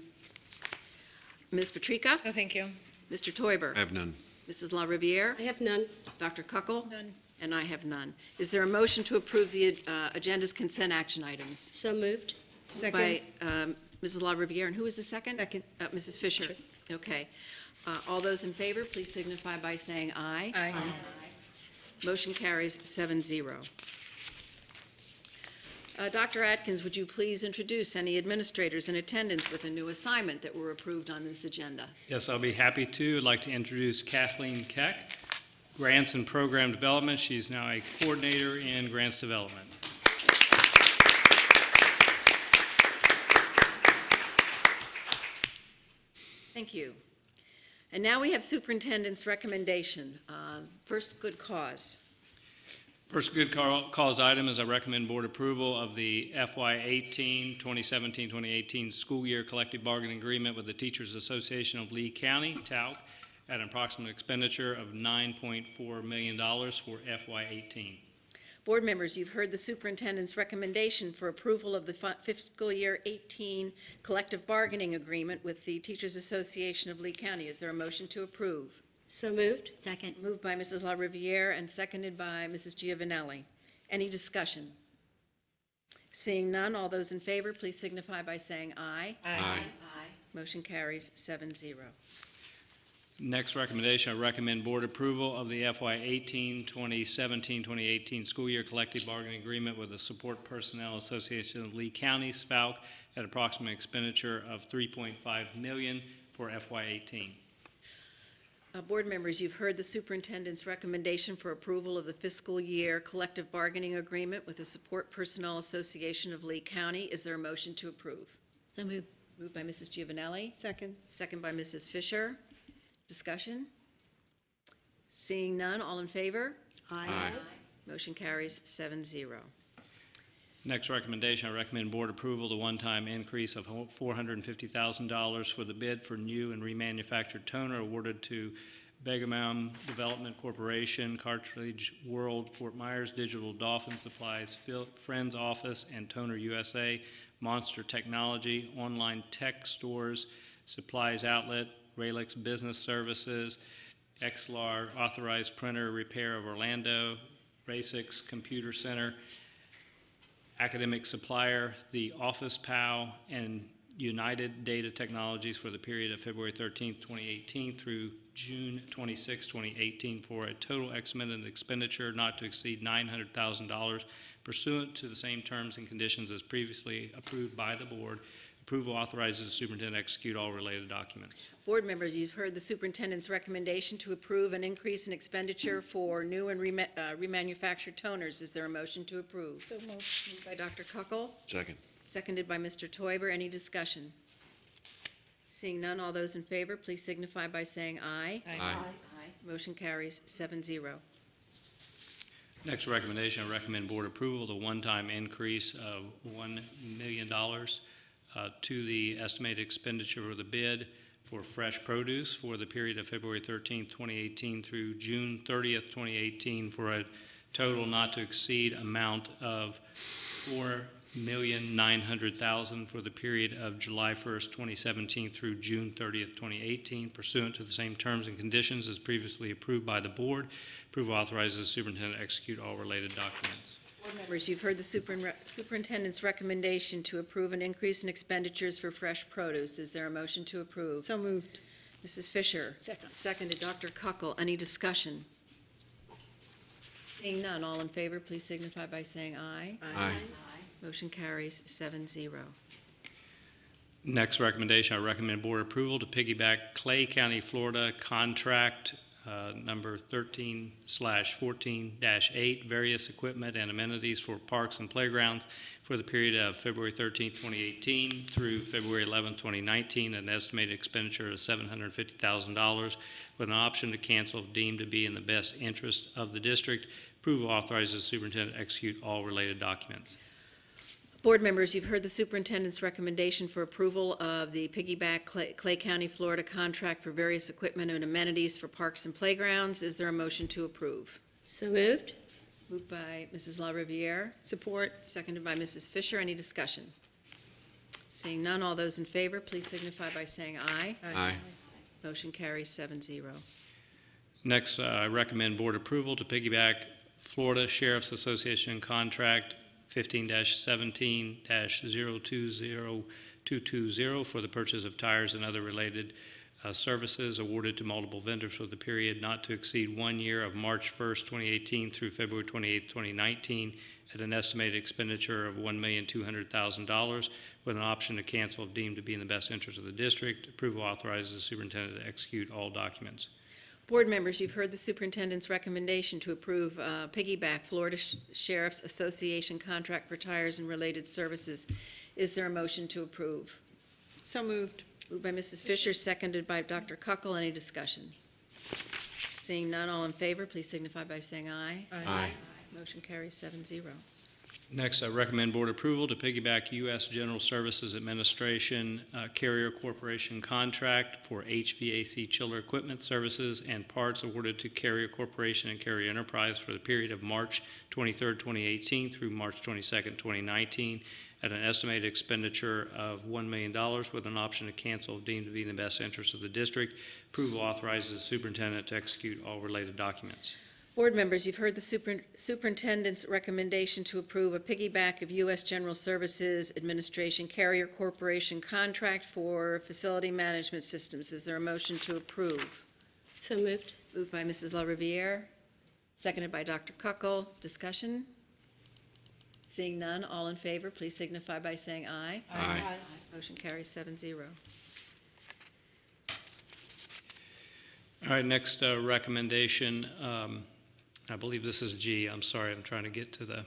Ms. Patrica. No, thank you. Mr. Teuber. I have none. Mrs. LaRiviere. I have none. Dr. Kuckel. None. And I have none. Is there a motion to approve the agenda's consent action items? So moved. Moved by Mrs. LaRiviere, and who is the second? Second. Mrs. Fisher. Okay. All those in favor, please signify by saying aye. Aye. Motion carries 7-0. Dr. Atkins, would you please introduce any administrators in attendance with a new assignment that were approved on this agenda? Yes, I'll be happy to. I'd like to introduce Kathleen Keck, Grants and Program Development. She's now a coordinator in Grants Development. Thank you. And now we have superintendent's recommendation. First, good cause. First good cause item is I recommend board approval of the FY18, 2017-2018 school year collective bargaining agreement with the Teachers Association of Lee County, TALC, at an approximate expenditure of $9.4 million for FY18. Board members, you've heard the superintendent's recommendation for approval of the fiscal year 18 collective bargaining agreement with the Teachers Association of Lee County. Is there a motion to approve? So moved. Second. Moved by Mrs. LaRiviere and seconded by Mrs. Giovanelli. Any discussion? Seeing none, all those in favor, please signify by saying aye. Aye. Aye. Motion carries 7-0. Next recommendation, I recommend board approval of the FY18, 2017-2018 school year collective bargaining agreement with the Support Personnel Association of Lee County, SPALC, at approximate expenditure of $3.5 million for FY18. Board members, you've heard the superintendent's recommendation for approval of the fiscal year collective bargaining agreement with the Support Personnel Association of Lee County. Is there a motion to approve? So moved. Moved by Mrs. Giovanelli. Second. Second by Mrs. Fisher. Discussion? Seeing none, all in favor? Aye. Motion carries 7-0. Next recommendation, I recommend board approval of the one-time increase of $450,000 for the bid for new and remanufactured toner awarded to Begamum Development Corporation, Cartridge World, Fort Myers, Digital Dolphin Supplies, Friends Office, and Toner USA, Monster Technology, Online Tech Stores, Supplies Outlet, Ralix Business Services, XLAR Authorized Printer Repair of Orlando, RACIX Computer Center, Academic Supplier, the Office POW, and United Data Technologies for the period of February 13th, 2018 through June 26, 2018 for a total estimated expenditure not to exceed $900,000 pursuant to the same terms and conditions as previously approved by the board. Approval authorizes the superintendent to execute all related documents. Board members, you've heard the superintendent's recommendation to approve an increase in expenditure for new and remanufactured toners. Is there a motion to approve? So moved. Moved by Dr. Kuckel, Second. seconded by Mr. Teuber. Any discussion? Seeing none, all those in favor, please signify by saying aye. Aye. Aye. Motion carries 7-0. Next recommendation, I recommend board approval of the one-time increase of $1 million to the estimated expenditure of the bid for fresh produce for the period of February 13th, 2018 through June 30th, 2018 for a total not to exceed amount of $4,900,000 for the period of July 1st, 2017 through June 30th, 2018, pursuant to the same terms and conditions as previously approved by the board. Approval authorizes the superintendent to execute all related documents. Board members, you've heard the superintendent's recommendation to approve an increase in expenditures for fresh produce. Is there a motion to approve? So moved. Mrs. Fisher. Second. Seconded. Dr. Kuckel. Any discussion? Seeing none, all in favor, please signify by saying aye. Aye. Motion carries 7-0. Next recommendation, I recommend board approval to piggyback Clay County, Florida contract number 13/14-8, various equipment and amenities for parks and playgrounds for the period of February 13th, 2018 through February 11th, 2019, an estimated expenditure of $750,000 with an option to cancel if deemed to be in the best interest of the district. Approval authorizes the superintendent to execute all related documents. Board members, you've heard the superintendent's recommendation for approval of the piggyback Clay County, Florida contract for various equipment and amenities for parks and playgrounds. Is there a motion to approve? So moved. Moved by Mrs. LaRiviere. Support. Seconded by Mrs. Fisher. Any discussion? Seeing none, all those in favor, please signify by saying aye. Aye. Motion carries 7-0. Next, I recommend board approval to piggyback Florida Sheriff's Association contract 15-17-020220 for the purchase of tires and other related services awarded to multiple vendors for the period not to exceed 1 year of March 1st, 2018 through February 28th, 2019 at an estimated expenditure of $1,200,000 with an option to cancel if deemed to be in the best interest of the district. Approval authorizes the superintendent to execute all documents. Board members, you've heard the superintendent's recommendation to approve piggyback Florida Sheriff's Association contract for tires and related services. Is there a motion to approve? So moved. Moved by Mrs. Fisher, seconded by Dr. Kuckel. Any discussion? Seeing none, all in favor, please signify by saying aye. Aye. Motion carries 7-0. Next, I recommend board approval to piggyback U.S. General Services Administration Carrier Corporation contract for HVAC chiller equipment services and parts awarded to Carrier Corporation and Carrier Enterprise for the period of March 23rd, 2018 through March 22nd, 2019 at an estimated expenditure of $1 million with an option to cancel if deemed to be in the best interest of the district. Approval authorizes the superintendent to execute all related documents. Board members, you've heard the superintendent's recommendation to approve a piggyback of U.S. General Services Administration Carrier Corporation contract for facility management systems. Is there a motion to approve? So moved. Moved by Mrs. LaRiviere, seconded by Dr. Kuckel. Discussion? Seeing none, all in favor, please signify by saying aye. Aye. Motion carries 7-0. All right, next recommendation, I believe this is G. I'm sorry, I'm trying to get to the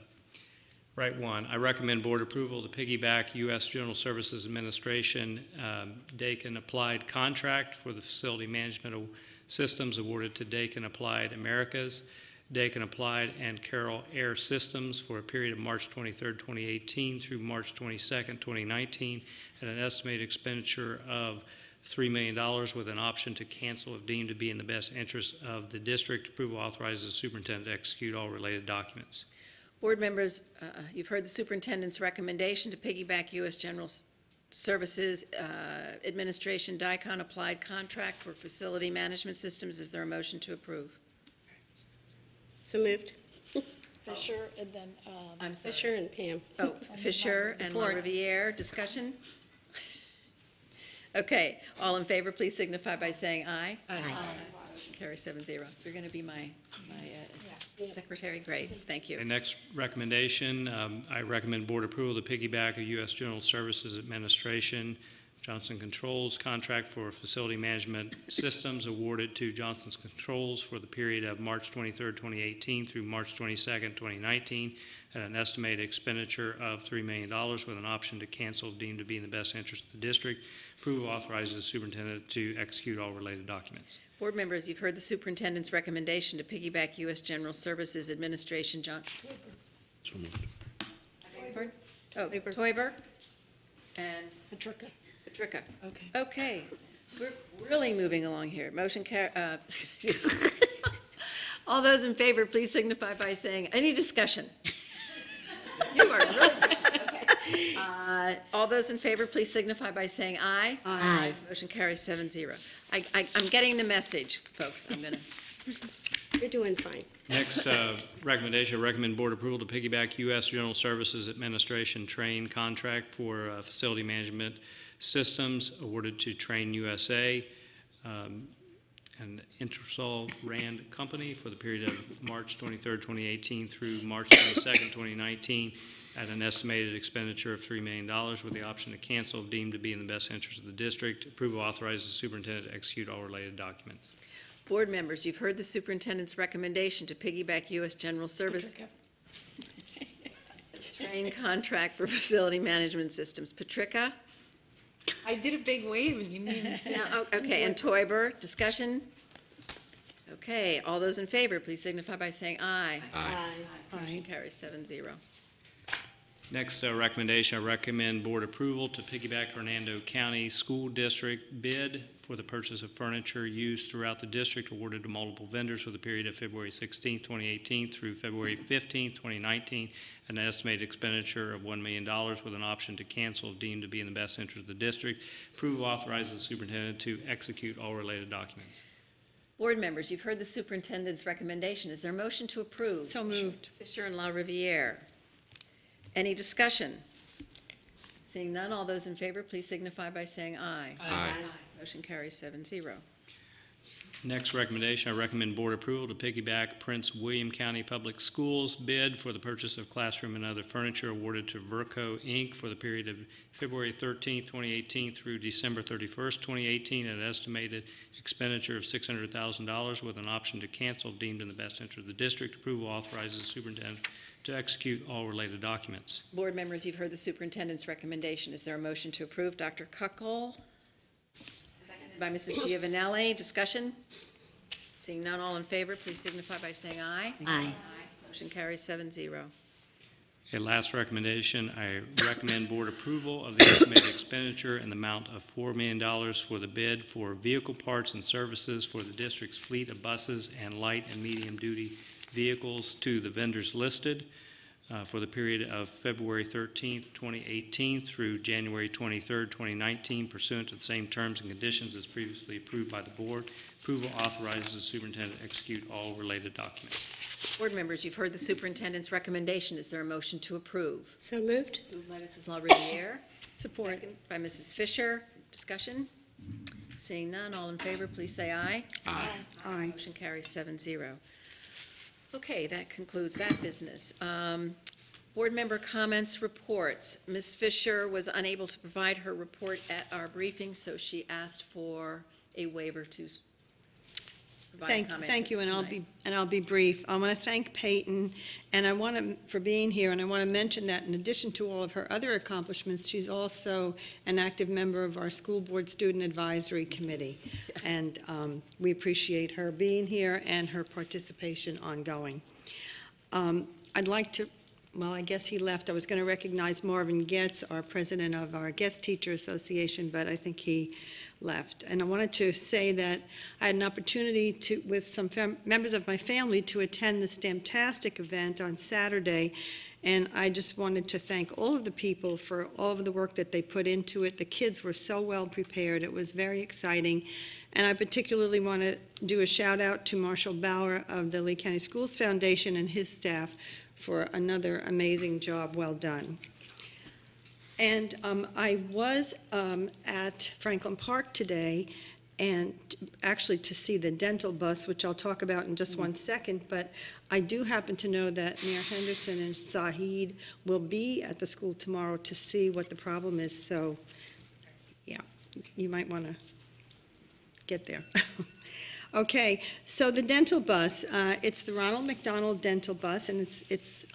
right one. I recommend board approval to piggyback U.S. General Services Administration Dakin Applied contract for the facility management systems awarded to Dakin Applied Americas, Dakin Applied, and Carroll Air Systems for a period of March 23rd, 2018 through March 22nd, 2019 at an estimated expenditure of $3 million with an option to cancel if deemed to be in the best interest of the district. Approval authorizes the superintendent to execute all related documents. Board members, you've heard the superintendent's recommendation to piggyback U.S. General Services Administration DICON Applied contract for facility management systems. Is there a motion to approve? So moved. Fisher and then, I'm sorry. Fisher and Pam. Oh, Fisher and LaRiviere. Discussion? Okay, all in favor, please signify by saying aye. Aye. Carries 7-0. So you're going to be my secretary? Great, thank you. The next recommendation, I recommend board approval to piggyback a U.S. General Services Administration Johnson Controls contract for facility management systems awarded to Johnson Controls for the period of March 23, 2018 through March 22, 2019 at an estimated expenditure of $3 million with an option to cancel deemed to be in the best interest of the district. Approval authorizes the superintendent to execute all related documents. Board members, you've heard the superintendent's recommendation to piggyback U.S. General Services Administration. So moved. Toiber and Petricka. Petricka. Okay. Okay, we're really moving along here. Motion all those in favor, please signify by saying, any discussion? You are really okay. All those in favor, please signify by saying aye. Aye. Motion carries 7-0. I'm getting the message, folks. I'm gonna. You're doing fine. Next recommendation, I recommend board approval to piggyback U.S. General Services Administration Train contract for facility management systems awarded to Train USA, an Intersol Rand company for the period of March 23, 2018 through March 22, 2019 at an estimated expenditure of $3 million with the option to cancel if deemed to be in the best interest of the district. Approval authorizes the superintendent to execute all related documents. Board members, you've heard the superintendent's recommendation to piggyback U.S. General Service Train contract for facility management systems. Petricka? I did a big wave and you didn't see it. Okay, and Toiber, discussion? Okay, all those in favor, please signify by saying aye. Aye. Motion carries 7-0. Next recommendation, I recommend board approval to piggyback Hernando County School District bid for the purchase of furniture used throughout the district awarded to multiple vendors for the period of February 16, 2018 through February 15, 2019, an estimated expenditure of $1 million with an option to cancel if deemed to be in the best interest of the district. Approval authorizes the superintendent to execute all related documents. Board members, you've heard the superintendent's recommendation. Is there a motion to approve? So moved. Fisher and La Riviere. Any discussion? Seeing none, all those in favor, please signify by saying aye. Aye. Motion carries 7-0. Next recommendation, I recommend board approval to piggyback Prince William County Public Schools bid for the purchase of classroom and other furniture awarded to Verco, Inc. for the period of February 13, 2018 through December 31, 2018 at an estimated expenditure of $600,000 with an option to cancel deemed in the best interest of the district. Approval authorizes the superintendent to execute all related documents. Board members, you've heard the superintendent's recommendation. Is there a motion to approve? Dr. Kuckel? Seconded by Mrs. Giovanelli. Discussion? Seeing none, all in favor, please signify by saying aye. Aye. Motion carries 7-0. A last recommendation, I recommend board approval of the estimated expenditure in the amount of $4 million for the bid for vehicle parts and services for the district's fleet of buses and light and medium duty vehicles to the vendors listed for the period of February 13, 2018 through January 23, 2019 pursuant to the same terms and conditions as previously approved by the board. Approval authorizes the superintendent to execute all related documents. Board members, you've heard the superintendent's recommendation. Is there a motion to approve? So moved. Moved by Mrs. La Riviere. Support. Second by Mrs. Fisher. Discussion? Seeing none, all in favor, please say aye. Aye. Aye. Motion carries 7-0. Okay, that concludes that business. Board member comments, reports. Ms. Fisher was unable to provide her report at our briefing, so she asked for a waiver to provide comments. Thank you, and tonight. I'll be brief. I want to thank Peyton, and for being here, and I want to mention that in addition to all of her other accomplishments, she's also an active member of our school board student advisory committee, and we appreciate her being here and her participation ongoing. I'd like to. Well, I guess he left. I was going to recognize Marvin Getz, our president of our Guest Teacher Association, but I think he left. And I wanted to say that I had an opportunity to, with some members of my family, to attend the STEMtastic event on Saturday. And I just wanted to thank all of the people for all of the work that they put into it. The kids were so well prepared. It was very exciting. And I particularly want to do a shout out to Marshall Bauer of the Lee County Schools Foundation and his staff for another amazing job well done. And I was at Franklin Park today, and actually to see the dental bus, which I'll talk about in just one second, but I do happen to know that Mayor Henderson and Zahid will be at the school tomorrow to see what the problem is, so yeah, you might want to get there. Okay, so the dental bus, it's the Ronald McDonald Dental Bus, and it's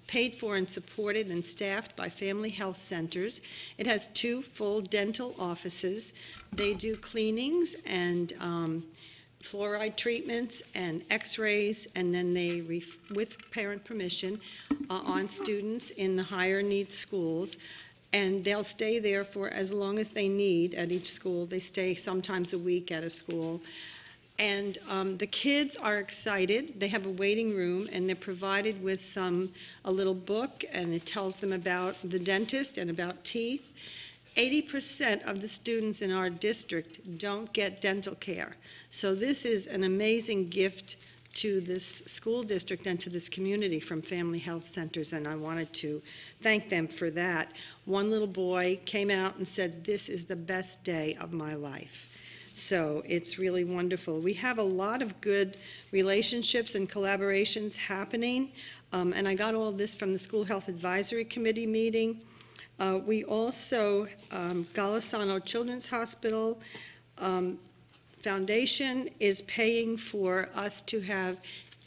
paid for and supported and staffed by Family Health Centers. It has 2 full dental offices. They do cleanings and fluoride treatments and x-rays, and then they, with parent permission, on students in the higher needs schools. And they'll stay there for as long as they need at each school. They stay sometimes a week at a school. And the kids are excited. They have a waiting room, and they're provided with a little book, and it tells them about the dentist and about teeth. 80% of the students in our district don't get dental care. So this is an amazing gift to this school district and to this community from Family Health Centers, and I wanted to thank them for that. One little boy came out and said, "This is the best day of my life." So it's really wonderful. We have a lot of good relationships and collaborations happening, and I got all of this from the School Health Advisory Committee meeting. We also, Golisano Children's Hospital Foundation is paying for us to have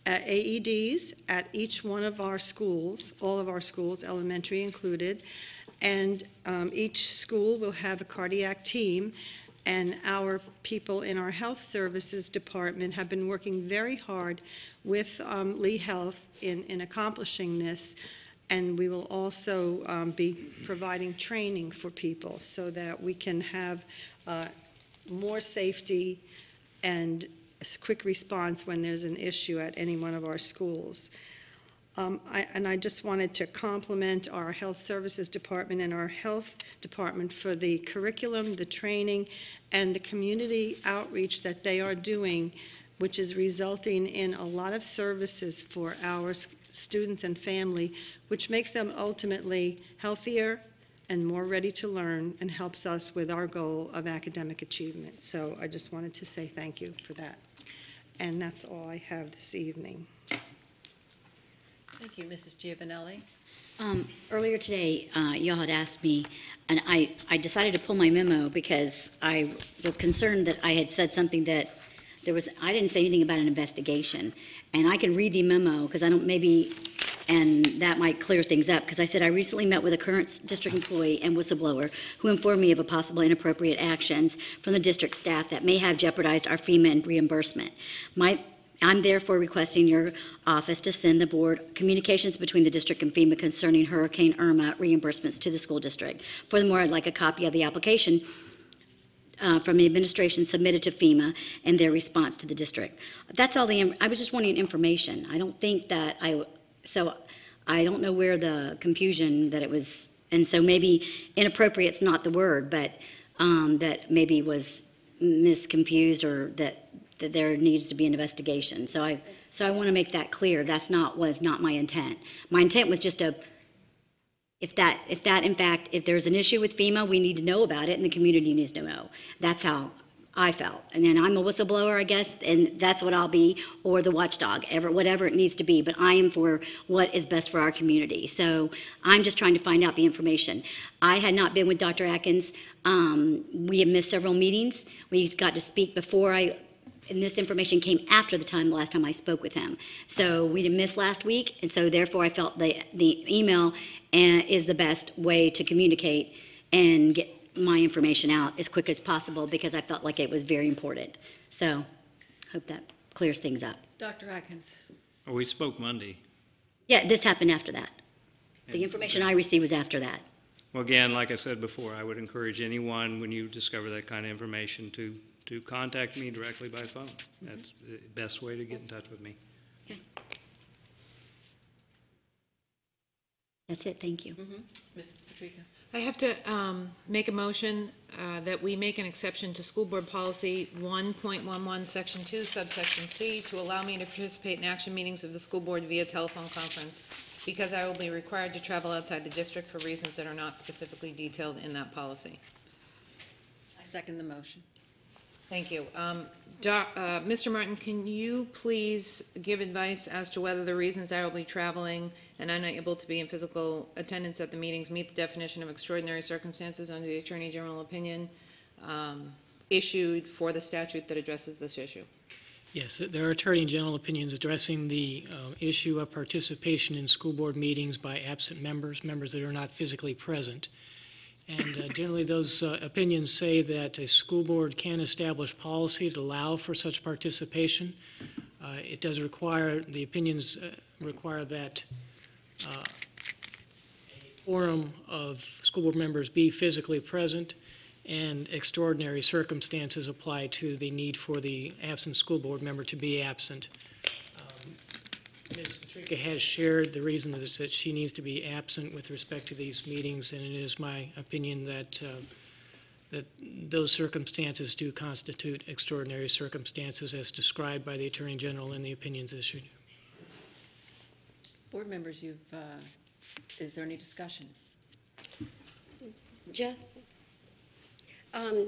AEDs at each one of our schools, all of our schools, elementary included, and each school will have a cardiac team. And our people in our health services department have been working very hard with Lee Health in accomplishing this. And we will also be providing training for people so that we can have more safety and a quick response when there's an issue at any one of our schools. I just wanted to compliment our health services department and our health department for the curriculum, the training, and the community outreach that they are doing, which is resulting in a lot of services for our students and family, which makes them ultimately healthier and more ready to learn and helps us with our goal of academic achievement. So I just wanted to say thank you for that. And that's all I have this evening. Thank you, Mrs. Giovanelli. Earlier today, y'all had asked me, and I decided to pull my memo because I was concerned that I had said something that I didn't say anything about an investigation. And I can read the memo because I don't, maybe, and that might clear things up, because I said I recently met with a current district employee and whistleblower who informed me of a possible inappropriate actions from the district staff that may have jeopardized our FEMA reimbursement. I'm therefore requesting your office to send the board communications between the district and FEMA concerning Hurricane Irma reimbursements to the school district. Furthermore, I'd like a copy of the application from the administration submitted to FEMA and their response to the district. That's all I was just wanting information. I don't think that so I don't know where the confusion that it was, and so maybe inappropriate's not the word, but that maybe was misconfused, or that there needs to be an investigation. So I want to make that clear. Was not my intent. My intent was just if there's an issue with FEMA, we need to know about it and the community needs to know. That's how I felt. And then I'm a whistleblower, I guess, and that's what I'll be, or the watchdog, whatever it needs to be. But I am for what is best for our community. So I'm just trying to find out the information. I had not been with Dr. Atkins. We had missed several meetings. We got to speak before and this information came after the last time I spoke with him. So we didn't miss last week, and so therefore I felt the email is the best way to communicate and get my information out as quick as possible, because I felt like it was very important. So hope that clears things up. Dr. Atkins. Oh, we spoke Monday. Yeah, this happened after that. The information I received was after that. Well, again, like I said before, I would encourage anyone, when you discover that kind of information, to contact me directly by phone. That's the best way to get in touch with me. Okay. That's it. Thank you. Mrs. Patrica. I have to make a motion that we make an exception to School Board Policy 1.11, Section 2, subsection C, to allow me to participate in action meetings of the school board via telephone conference, because I will be required to travel outside the district for reasons that are not specifically detailed in that policy. I second the motion. Thank you. Mr. Martin, can you please give advice as to whether the reasons I will be traveling and unable to be in physical attendance at the meetings meet the definition of extraordinary circumstances under the Attorney General opinion issued for the statute that addresses this issue? Yes, there are Attorney General opinions addressing the issue of participation in school board meetings by absent members, members that are not physically present. And generally those opinions say that a school board can establish policy to allow for such participation. It does require, the opinions require that a quorum of school board members be physically present, and extraordinary circumstances apply to the need for the absent school board member to be absent. Ms. Patrica has shared the reason that she needs to be absent with respect to these meetings, and it is my opinion that that those circumstances do constitute extraordinary circumstances as described by the Attorney General in the opinions issued. Board members, is there any discussion? Jeff?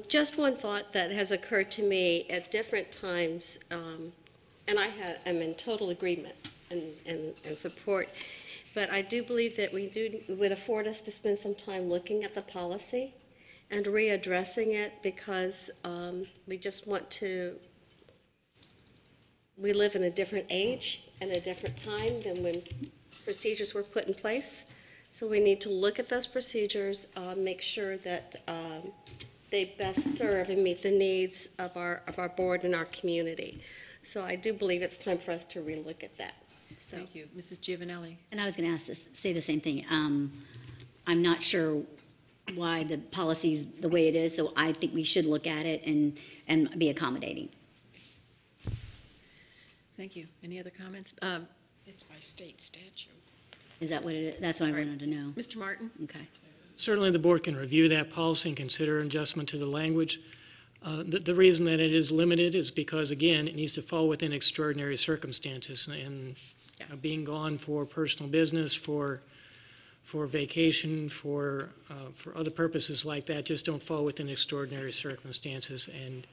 Just one thought that has occurred to me at different times, and I am in total agreement and support, but I do believe that it would afford us to spend some time looking at the policy and readdressing it, because we just want to, we live in a different age and a different time than when procedures were put in place. So we need to look at those procedures, make sure that they best serve and meet the needs of our board and our community. So I do believe it's time for us to relook at that. So. Thank you. Mrs. Giovanelli. And I was going to say the same thing. I'm not sure why the policy's the way it is, so I think we should look at it and be accommodating. Thank you. Any other comments? It's by state statute. Is that what it is? That's what I wanted to know. Mr. Martin? Okay. Certainly the board can review that policy and consider adjustment to the language. The reason that it is limited is because, again, it needs to fall within extraordinary circumstances, and being gone for personal business, for vacation, for other purposes like that just don't fall within extraordinary circumstances. And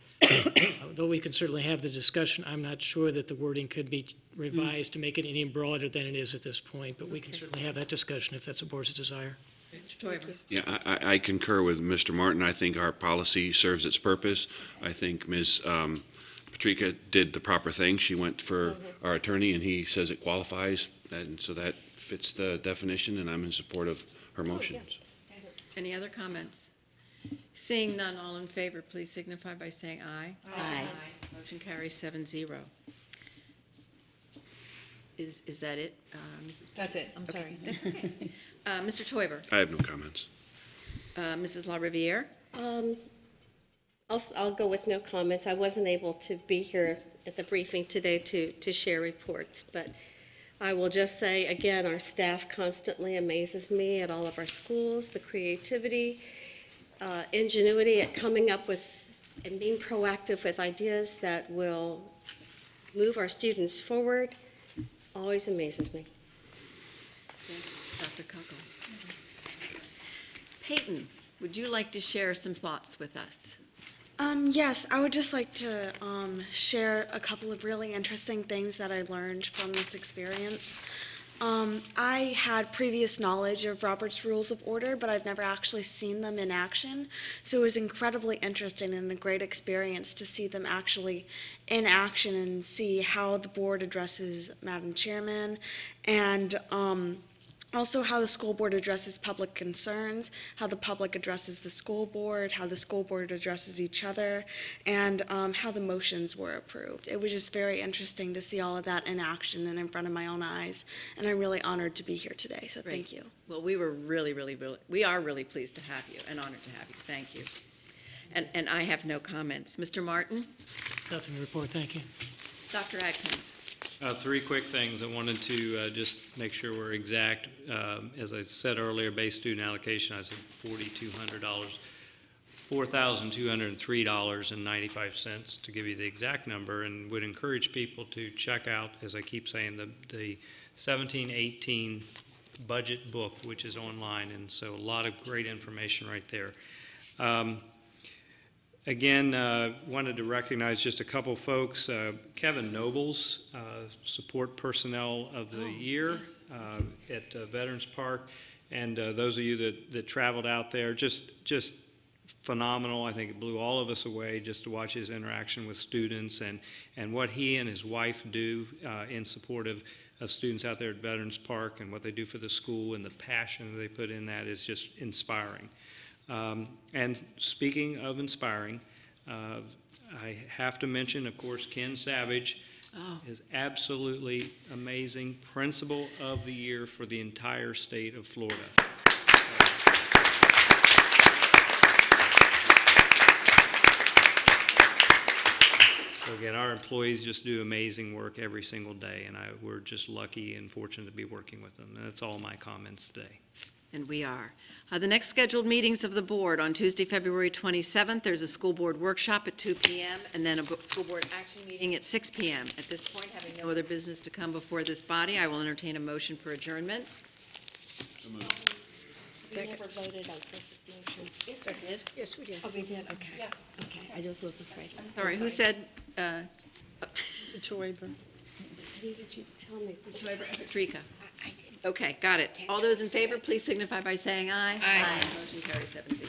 though we can certainly have the discussion, I'm not sure that the wording could be revised to make it any broader than it is at this point, but we can certainly have that discussion if that's the board's desire. Mr. Toiber. Yeah, I concur with Mr. Martin. I think our policy serves its purpose. I think Ms. Patrica did the proper thing. She went for our attorney, and he says it qualifies, and so that fits the definition, and I'm in support of her motion. Any other comments? Seeing none, all in favor, please signify by saying aye. Aye. Motion carries 7-0. Is that it, Mrs. That's it. I'm sorry. That's okay. Mr. Toiber. I have no comments. Mrs. LaRiviere. I'll go with no comments. I wasn't able to be here at the briefing today to share reports, but I will just say, again, our staff constantly amazes me at all of our schools, the creativity, ingenuity at coming up with and being proactive with ideas that will move our students forward. Always amazes me. Dr. Coco. Peyton, would you like to share some thoughts with us? Yes, I would just like to share a couple of really interesting things that I learned from this experience. I had previous knowledge of Robert's Rules of Order, but I've never actually seen them in action. So it was incredibly interesting and a great experience to see them actually in action and see how the board addresses Madam Chairman, and also how the school board addresses public concerns, how the public addresses the school board, how the school board addresses each other, and how the motions were approved. It was just very interesting to see all of that in action and in front of my own eyes, and I'm really honored to be here today, so Great. thank you. Well, we are really pleased to have you and honored to have you. Thank you. And I have no comments. Mr. Martin? Nothing to report. Thank you. Dr. Adkins? Three quick things. I wanted to just make sure we're exact. As I said earlier, base student allocation, I said $4,200, $4,203.95 to give you the exact number, and would encourage people to check out, as I keep saying, the 17-18 budget book, which is online, and so a lot of great information right there. Again, wanted to recognize just a couple folks. Kevin Nobles, Support Personnel of the Year at Veterans Park. And those of you that traveled out there, just phenomenal. I think it blew all of us away just to watch his interaction with students and what he and his wife do in support of students out there at Veterans Park, and what they do for the school, and the passion that they put in that is just inspiring. And speaking of inspiring, I have to mention, of course, Ken Savage is absolutely amazing, Principal of the Year for the entire state of Florida. So again, our employees just do amazing work every single day, and we're just lucky and fortunate to be working with them. And that's all my comments today. And we are. The next scheduled meetings of the board on Tuesday, February 27th, there's a school board workshop at 2 p.m. and then a school board action meeting at 6 p.m. At this point, having no other business to come before this body, I will entertain a motion for adjournment. We never voted on Chris's motion. Yes, I did. Yes, we did. Oh, we did, okay. Yeah. Okay, I just was afraid. Sorry, who said? Troy. I needed you to tell me. Patrica. Okay, got it. All those in favor, please signify by saying aye. Aye. Motion carries 7-0.